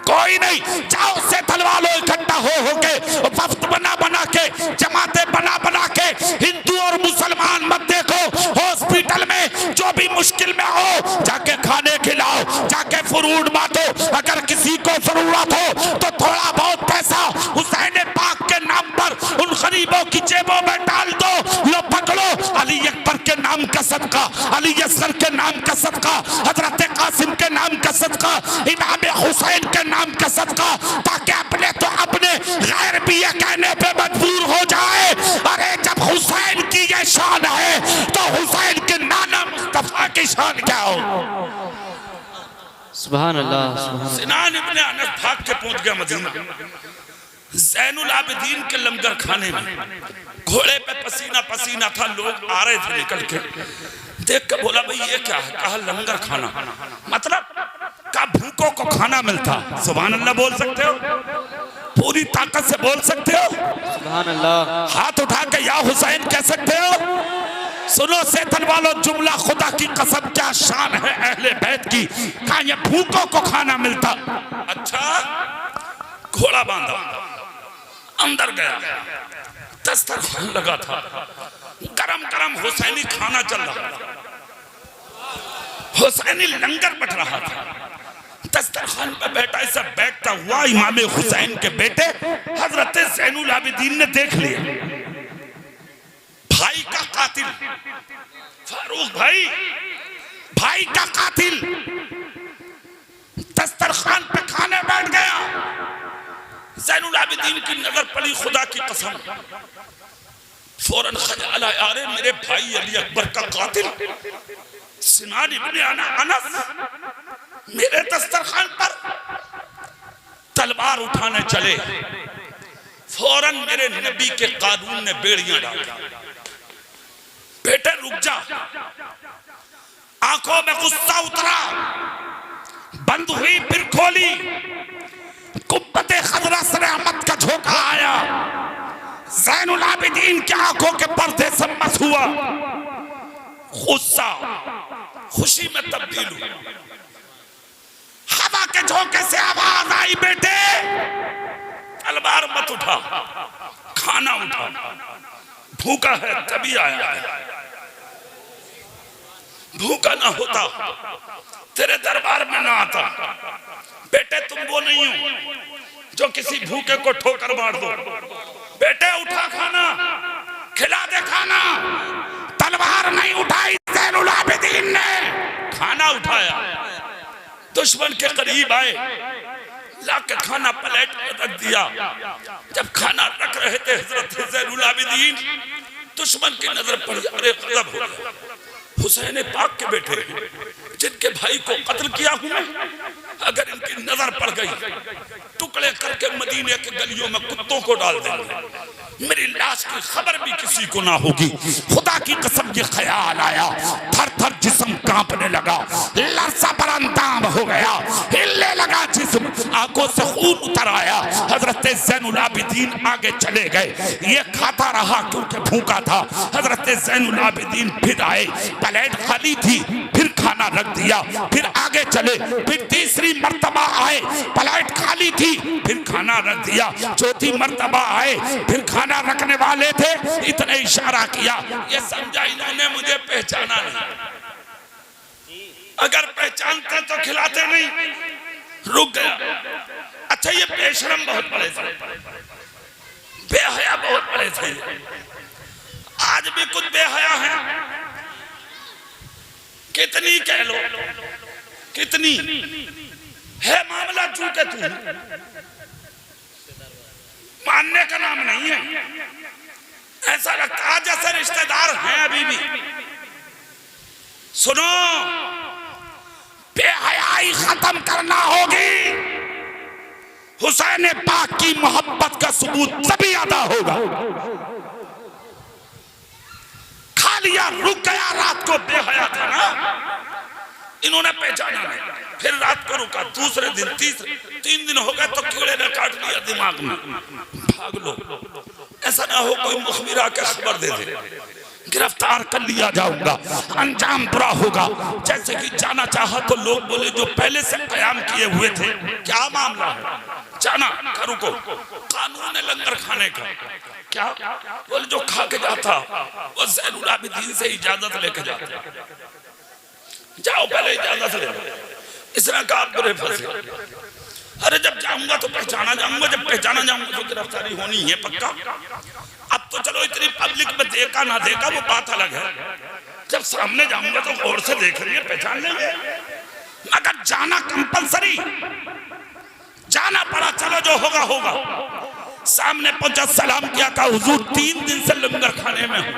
कोई नहीं। जाओ सेठल वालों इकट्ठा हो के, वफ्द बना के, जमातें बना के, हिंदू और मुसलमान मत देखो, हॉस्पिटल में जो भी मुश्किल में हो जाके खाने खिलाओ, जाके फ्रूट बांटो। अगर किसी को जरूरत हो तो थोड़ा बहुत पैसा हुसैन पाक के नाम पर उन गरीबों की जेबों में डाल दो। लो पकड़ो, अली अकबर के नाम का सदका, अली असगर के नाम का सदका, हजरत कासिम के नाम का सदका, इमाम हुसैन के नाम का सदका, ताकि अपने तो अपने गैर भी ये कहने पे मजबूर हो जाए, अरे जब हुसैन की ये शान है तो हुसैन के नाना मुस्तफा की शान क्या हो? सुभान अल्लाह सुभान सिनान इब्ने अनस भाग के पहुंच गया मदीना। ज़ैनुल आबिदीन के लंगर खाने में घोड़े पे पसीना पसीना था, लोग आ रहे थे निकल के, देख के बोला भाई ये क्या है? कहा लंगर खाना, मतलब का भूखों को खाना मिलता। सुभान अल्लाह बोल सकते हो? पूरी ताकत से बोल सकते हो? सुभान अल्लाह। हाथ उठा के या हुसैन कह सकते हो? सुनो सेतन वालों, जुमला खुदा की कसम क्या शान है अहले बैत की। कहा ये भूखों को खाना मिलता। अच्छा, घोड़ा बांधा, अंदर गया, दस्तरखान लगा था, गरम गरम हुसैनी खाना चल रहा था, हुसैनी लंगर बट रहा था। दस्तरखान पे बैठा ऐसा बैठता हुआ इमाम हुसैन के बेटे हजरत ज़ैनुल आबिदीन ने देख लिया, भाई का कातिल फारूक भाई, भाई का कातिल दस्तरखान पे खाने बैठ गया। ज़ैनुल आबिदीन की नजर पड़ी, खुदा की कसम फौरन ख्याल आया, अरे मेरे भाई अली अकबर का कातिल सिनान इब्ने अनस मेरे दस्तरखान पर तलवार उठाने चले। फौरन मेरे नबी के कानून ने बेड़ियां डाली, बेटे रुक जा। आंखों में गुस्सा उतरा, बंद हुई फिर खोली, कुब्बते खजरा से रहमत का झोंका आया। ज़ैनुल आबिदीन की आंखों के पर्दे से मस हुआ, गुस्सा खुशी में तब्दील हुआ। हवा के झोंके से आवाज आई, बेटे तलवार मत उठा, खाना उठा, भूखा है तभी आया है, भूखा ना होता तेरे दरबार में ना आता। बेटे तुम वो नहीं हो जो किसी भूखे को ठोकर मार दो, बेटे उठा खाना, खिला दे खाना। तलवार नहीं उठाई ज़ैनुल आबिदीन ने, खाना उठाया, दुश्मन के करीब आए, लाके खाना प्लेट में रख दिया। जब खाना रख रहे थे हजरत ज़ैनुल आबिदीन, दुश्मन की नजर पड़ी, अरे गजब हो गया, हुसैन पाक के बेटे जिनके भाई को कत्ल किया हूं मैं, अगर इनकी नजर पड़ गई टुकड़े करके मदीने के गलियों में कुत्तों को डाल देंगे, मेरी लाश की खबर भी किसी को ना होगी। खुदा की कसम ये ख्याल आया, थर थर जिस्म कांपने लगा, लरसा बरंदाम हो गया, हिलने लगा जिस्म, आंखों से खून उतर आया। हजरत ज़ैनुल आबिदीन आगे चले गए, ये खाता रहा क्योंकि भूखा था। हजरत ज़ैनुल आबिदीन फिर आए, प्लेट खाली थी, फिर खाना रख दिया, फिर आगे चले, फिर तीसरी मर्तबा आए, प्लेट खाली थी, फिर खाना रख दिया, चौथी मर्तबा आए, फिर खाना रखने वाले थे, इतने इशारा किया, ये समझा इन्होंने मुझे पहचाना नहीं, अगर पहचानते तो खिलाते नहीं, रुक गया। अच्छा ये बेशरम बहुत बड़े थे, बेहया बहुत बड़े थे, आज भी कुछ बेहया हैं, कितनी कह लो, कितनी है मामला चूके तू, मानने का नाम नहीं है, ऐसा लगता है जैसे रिश्तेदार हैं अभी भी। सुनो, बेहयाई खत्म करना होगी, हुसैन पाक की मोहब्बत का सबूत तभी अदा होगा। खा लिया, रुक गया, रात को बेहया था ना, इन्होंने पहचाना नहीं, फिर रात को रुका, दूसरे दिन, तीसरे, 3 दिन हो गए तो कीड़े ने काट लिया दिमाग में, भाग लो, ऐसा ना हो कोई मुखबिर आके खबर दे दे, गिरफ्तार कर लिया जाऊंगा, अंजाम बुरा होगा। जैसे कि जाना चाहा तो लोग बोले जो पहले से कयाम किए हुए थे, क्या मामला है, जाना करो को कानून है लंगर खाने का, क्या बोले जो खा के जाता वो ज़ैनुल आबिदीन से इजाजत लेके जाता, जाओ पहले इजाजत ले लो। इसने कहा बुरे फंसे, अरे जब जाऊंगा तो पहचाना जाऊंगा, जब पहचाना जाऊंगा तो गिरफ्तारी होनी है पक्का। अब तो चलो इतनी पब्लिक में देखा ना देखा वो बात अलग है, जब सामने जाऊंगा तो गौर से देख लेंगे, पहचान लेंगे, मगर जाना कंपलसरी, जाना पड़ा, चलो जो होगा होगा। सामने पहुंचा, सलाम किया, कहा हुजूर 3 दिन से लंगर खाने में हूं।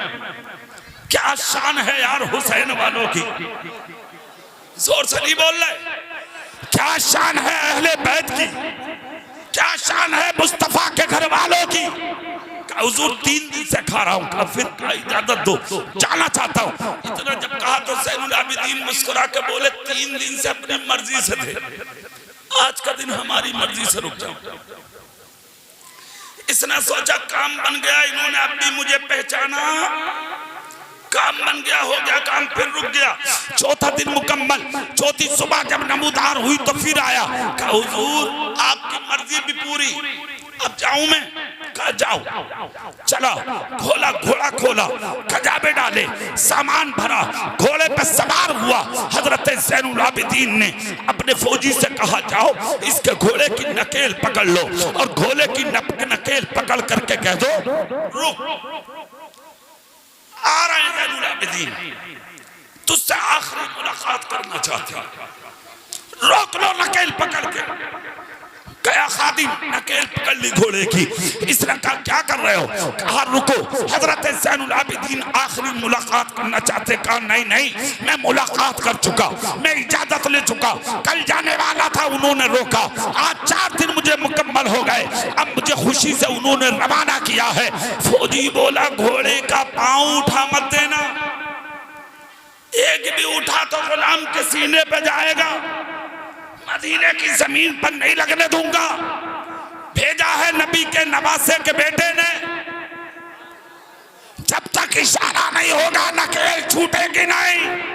क्या शान है यार हुसैन वालों की, जोर से नहीं बोल रहे, क्या शान है अहले बैत की, क्या शान है मुस्तफा के घर वालों की। हुजूर 3 दिन से खा रहा हूँ, फिर इजाजत दो, जाना चाहता हूँ। इतना जब कहा तो ज़ैनुल आबिदीन मुस्कुरा के बोले 3 दिन से अपनी मर्जी से थे, आज का दिन हमारी मर्जी से रुक जाओ। इसने सोचा काम बन गया, इन्होंने अपनी मुझे पहचाना, काम बन गया, हो गया काम, फिर रुक गया। चौथा दिन मुकम्मल, चौथी सुबह जब नमूदार हुई तो फिर आया, कहा हुजूर आपकी मर्जी भी पूरी, अब जाऊं मैं? कहा जाओ। चला, खोला, घोड़ा खोला, खजाबे डाले, सामान भरा, घोड़े पे सवार हुआ। हजरत ज़ैनुल आबिदीन ने अपने फौजी से कहा जाओ इसके घोड़े की नकेल पकड़ लो और घोड़े की नकेल पकड़ करके कह दो रुक। आ रहे हैं ज़ैनुल आबिदीन, तुझसे आखिरी मुलाकात करना चाहते हैं, रोक लो नकेल पकड़ के। कहा खादिम नकेल पकड़ ली घोड़े की। इसने कहा क्या कर रहे हो? कहा रुको, हजरत ज़ैनुल आबिदीन आखिरी मुलाकात करना चाहते। कहा नहीं नहीं, मैं मुलाकात कर चुका, मैं इजाजत ले चुका, कल जाने वाला था, उन्होंने रोका, आज 4 दिन मुझे मुकम्मल हो गए, अब मुझे खुशी से उन्होंने रवाना किया है। फौजी बोला घोड़े का पांव उठा मत देना, एक भी उठा तो गुलाम के सीने पे जाएगा, मदीने की जमीन पर नहीं लगने दूंगा। भेजा है नबी के नवासे के बेटे ने, जब तक इशारा नहीं होगा नकेल छूटेगी नहीं।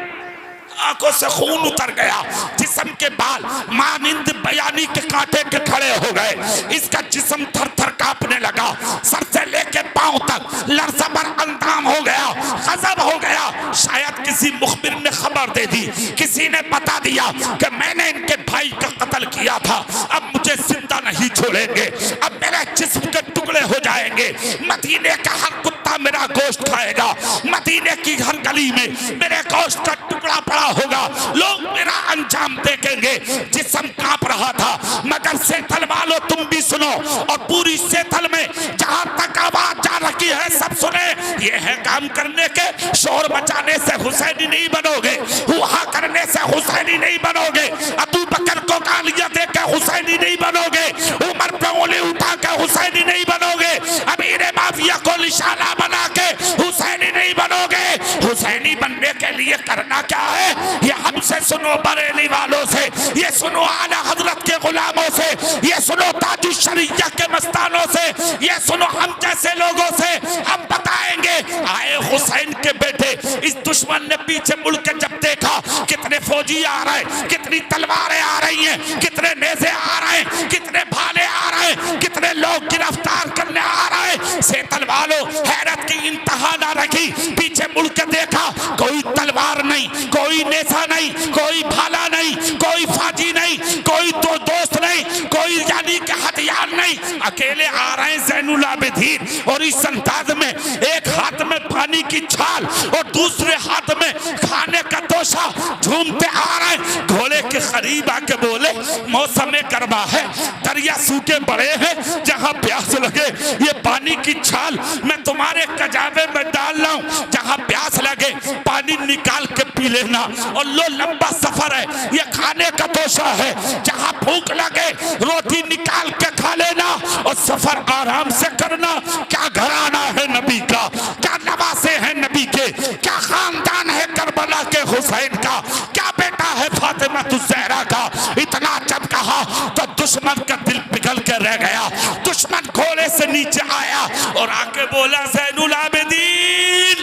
आंखों से खून उतर गया, जिस्म के बाल मानिंद बयानी के कांटे के खड़े हो गए। इसका जिस्म थर थर कांपने लगा, सर से लेके पांव तक लरज़बर अंदाम हो गया, गजब हो गया। शायद किसी मुखबिर ने खबर दे दी, किसी ने बता दिया कि मैंने इनके भाई का कत्ल किया था, अब मुझे जिंदा नहीं छोड़ेंगे, अब मेरे जिस्म के टुकड़े हो जाएंगे। मदीने का हर कुत्ता मेरा गोश्त खाएगा, मदीने की हर गली में मेरे गोश्त का टुकड़ा पड़ा होगा, लोग मेरा अंजाम देखेंगे। जिस्म कांप रहा था, मगर सेथल वालों तुम भी सुनो, और पूरी सेथल में जहां तक आवाज जा रखी है सब सुने। ये है काम करने के, शोर मचाने से हुसैनी नहीं बनोगे, हुआ करने से हुसैनी नहीं बनोगे, अबू बकर को गालियां देकर हुसैनी नहीं बनोगे, उमर पे उंगली उठा के हुसैनी नहीं बनोगे, अमीर माफिया को निशाना बना के हुसैनी नहीं बनोगे। हुसैनी बनने के लिए करना क्या है? ये हमसे सुनो, बरेली वालों से ये सुनो, आला हजरत के गुलामों से ये सुनो, ताजुश शरीयत के मस्तानों से ये सुनो, हम जैसे लोगों से हम बताएंगे। आए हुसैन के बेटे, इस दुश्मन ने पीछे मुड़ के जब देखा कितने फौजी आ रहे हैं, कितनी तलवारें आ रही हैं, कितने नेज़े आ रहे हैं, कितने भाले आ रहे हैं, कितने लोग गिरफ्तार करने आ रहे हैं, सेतल वालों हैरत की इंतहा ना रखी। पीछे मुड़ के देखा, कोई तलवार नहीं, कोई नेज़ा नहीं, कोई भाला नहीं, कोई फाजी नहीं, कोई तो दोस्त नहीं, कोई यानी कि हथियार नहीं, अकेले आ रहे हैं ज़ैनुल आबिदीन। और इस अंदाज में एक हाथ में पानी की छाल और दूसरे हाथ में खाने का तोशा, झूमते आ रहे हैं। घोड़े के करीब आके बोले मौसम गर्मा है, दरिया सूखे बड़े हैं, जहां प्यास लगे ये पानी की छाल मैं तुम्हारे कजाबे में डाल रहा हूं, जहां प्यास लगे पानी निकाल के पी लेना। और लो लंबा सफर है, ये खाने का तोशा है, जहां भूख लगे रोटी निकाल के खा लेना और सफर आराम से करना। क्या घराना है नबी का, क्या नवासे हैं नबी के, क्या खानदान है करबला के हुसैन का, क्या बेटा है फातिमा ज़हरा का। इतना जब कहा तो दुश्मन का दिल पिघल के रह गया। दुश्मन घोड़े से नीचे आया और आके बोला ज़ैनुल आबिदीन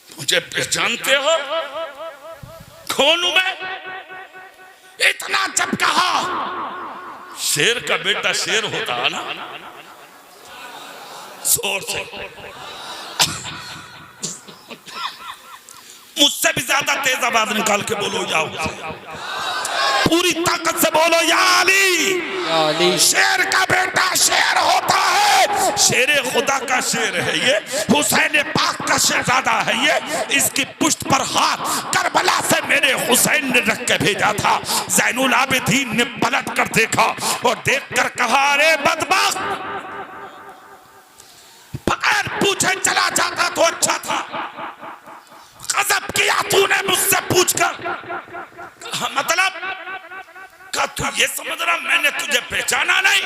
मुझे पहचानते हो, कौन हूं मैं? इतना जब कहा, शेर का बेटा शेर होता है ना, जोर से मुझसे भी ज्यादा तेज आवाज निकाल के बोलो या पूरी ताकत से बोलो या अली। शेर का बेटा शेर होता है, शेर खुदा का शेर है ये, हुसैन पाक का शहजादा है ये। इसकी पुश्त पर हाथ करबला से मेरे हुसैन ने रख के भेजा था। ज़ैनुल आबिदीन ने पलट कर देखा और देख कर कहा अरे बदबख्त, बगैर पूछे चला जाता तो अच्छा था, गजब किया तूने मुझसे पूछकर। मतलब ये समझ रहा मैंने तुझे पहचाना नहीं?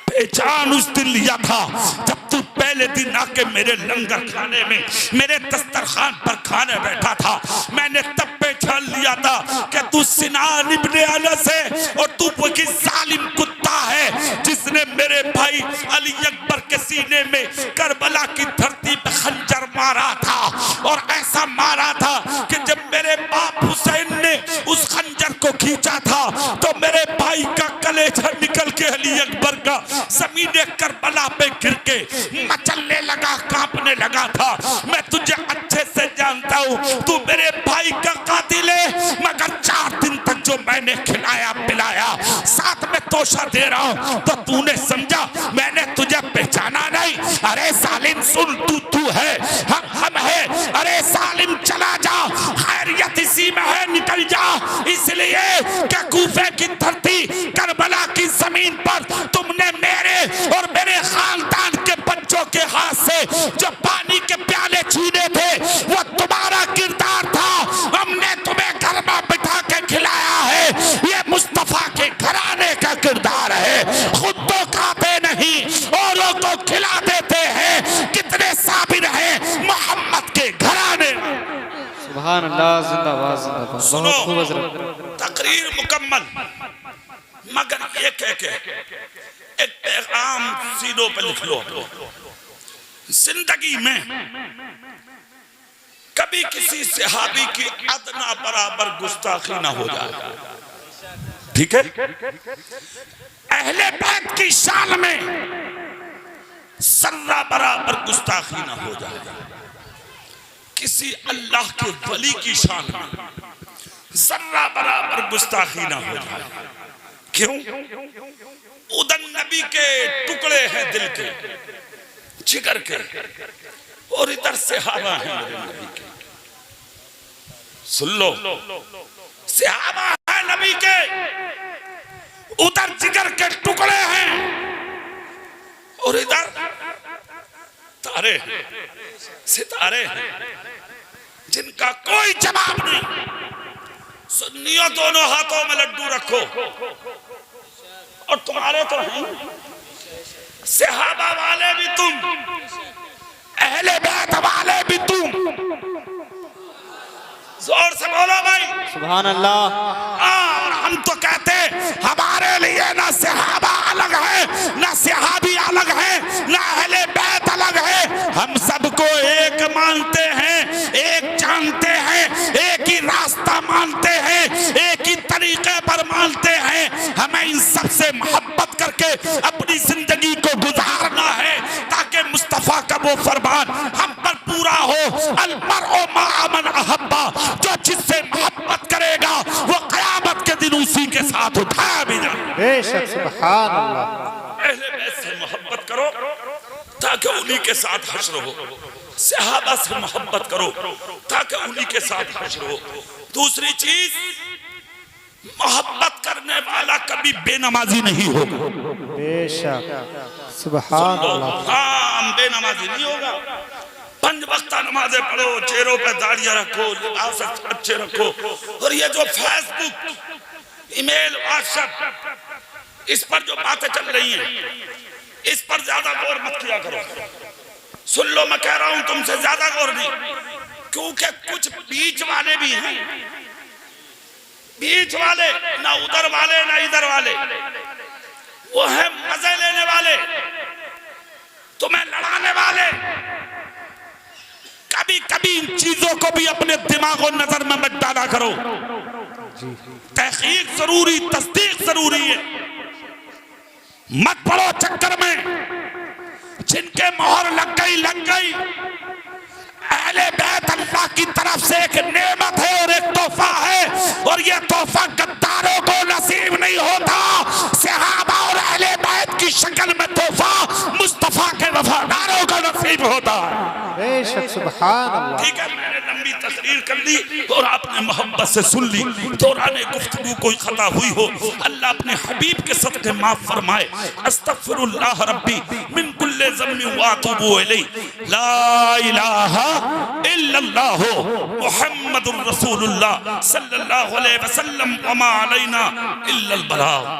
पहचान उस दिन लिया था जब तू पहले दिन आके मेरे लंगर खाने में मेरे दस्तरखान पर खाने बैठा था। मैंने तब पहचान लिया था कि तू सिनान इब्ने अनस है और तू वो की जालिम कुत्ता है जिसने मेरे भाई अली अकबर के सीने में करबला की धरती पे खंजर मारा था, और ऐसा मारा था कि जब मेरे बाप हुसैन ने उस खंजर को खींचा था तो मेरे भाई का कलेजा निकल के अली अकबर का ज़मीने करबला पे गिर के मचलने लगा, कांपने लगा था। मैं तुझे अच्छे से जानता हूँ, तू मेरे भाई का कातिल है, मगर 4 दिन तक जो मैंने खिलाया पिलाया, साथ में तोशा दे रहा हूँ, तो तूने समझा मैंने तुझे पहचाना नहीं? अरे जालिम सुन, तू है, हम है। अरे जालिम चला जा, खैरियत इसी में है, निकल जा। इसलिए क्या कूफे की धरती करबला की जमीन पर तुमने मेरे और मेरे खानदान के बच्चों के हाथ से जो पानी के प्याले छीने थे वो तुम्हारा किरदार था। हमने तुम्हें घर में बिठा के खिलाया है, ये मुस्तफा के घराने का किरदार है। खुद तो खाते नहीं, औरों को खिला देते हैं। कितने साबिर हैं मोहम्मद के घराने। सुभान अल्लाह, जिंदाबाद जिंदाबाद। सुनो, बहुत खूब हज़रत। तकरीर मुकम्मल, मगर ये कह के एक पैगाम सीनों पे लिख लो। जिंदगी में कभी किसी सहाबी की अदना बराबर गुस्ताखी ना हो जाए, ठीक है? अहले बैत की शान में सर्रा बराबर गुस्ताखी ना हो जाए, किसी अल्लाह के वली की शान में जर्रा बराबर गुस्ताखी ना हो जाए। क्यों? उधर नबी के टुकड़े हैं दिल के, जिगर के, और इधर सहाबा हैं मेरे नबी के। सुन लो, सहाबा है नबी के, उधर जिगर के टुकड़े हैं, और इधर तारे सितारे हैं जिनका कोई जवाब नहीं। सुन्नियों दोनों हाथों में लड्डू रखो, और तुम्हारे तो हैं सहाबा वाले भी तुम, अहले बैत वाले भी तुम। जोर से बोलो भाई, सुभान अल्लाह। और हम तो कहते हमारे लिए ना सहाबा अलग है, ना सहाबी अलग है, ना अहले बैत अलग है। हम सबको एक मानते हैं, एक जानते हैं, एक ही रास्ता मानते हैं, एक ही तरीके पर मानते हैं। हमें इन सब से मोहब्बत करके अपनी जिंदगी को गुजारना है, ताकि मुस्तफा का वो फरमान हम पर पूरा हो। अलमरउ मअ मन अहब्बा, जो जिससे मोहब्बत करेगा वो क़यामत के दिन उसी के साथ उठाया भी जाए। बेशक, सुभान अल्लाह। अहले बैत से मोहब्बत करो ताकि उन्हीं के साथ हश्र हो। सहाबा से मोहब्बत करो ताकि उन्हीं के साथ हश्र हो। दूसरी चीज, मोहब्बत करने वाला कभी बेनमाजी नहीं होगा। बेशक, सुभान अल्लाह। हाँ, बेनमाजी नहीं होगा। 5 वक्त नमाजें पढ़ो, चेहरों पे दाढ़ियां रखो, लिबास अच्छे रखो, और ये जो फेसबुक, ईमेल, व्हाट्सएप, इस पर जो बातें चल रही हैं, इस पर ज्यादा गौर मत किया करो। सुन लो, मैं कह रहा हूं तुमसे ज्यादा गौर नहीं, क्योंकि कुछ बीच वाले भी हैं, बीच वाले, ना उधर वाले ना इधर वाले, वो है मजे लेने वाले, तुम्हें लड़ाने वाले। कभी कभी इन चीजों को भी अपने दिमाग और नजर में मत डाला करो। तहकीक जरूरी, तस्दीक जरूरी है। मत पड़ो चक्कर में, जिनके मोहर लग गई। अहले बैत अल्लाह की तरफ से एक नेमत है और एक तोहफा है, और यह तोहफा गद्दारों को नसीब नहीं होता। सहाबा और अहले बैत की शक्ल में तोहफा मुस्तफा के वफादारों को नसीब होता है। बेशक, सुभान अल्लाह। ठीक है, मैंने लंबी तकरीर कर ली और आपने मोहब्बत से सुन ली। दौराने गुफ्तगू कोई खता हुई हो, अल्लाह अपने हबीब के सदक़े माफ फरमाए। अस्तगफिरुल्लाह रब्बी मिन कुल्ले ज़म्बिन व अतूबु इलैहि ला इलाहा इल्लल्लाह मुहम्मदुर रसूलुल्लाह सल्लल्लाहु अलैहि वसल्लम व मा अलैना इल्लल बलाग।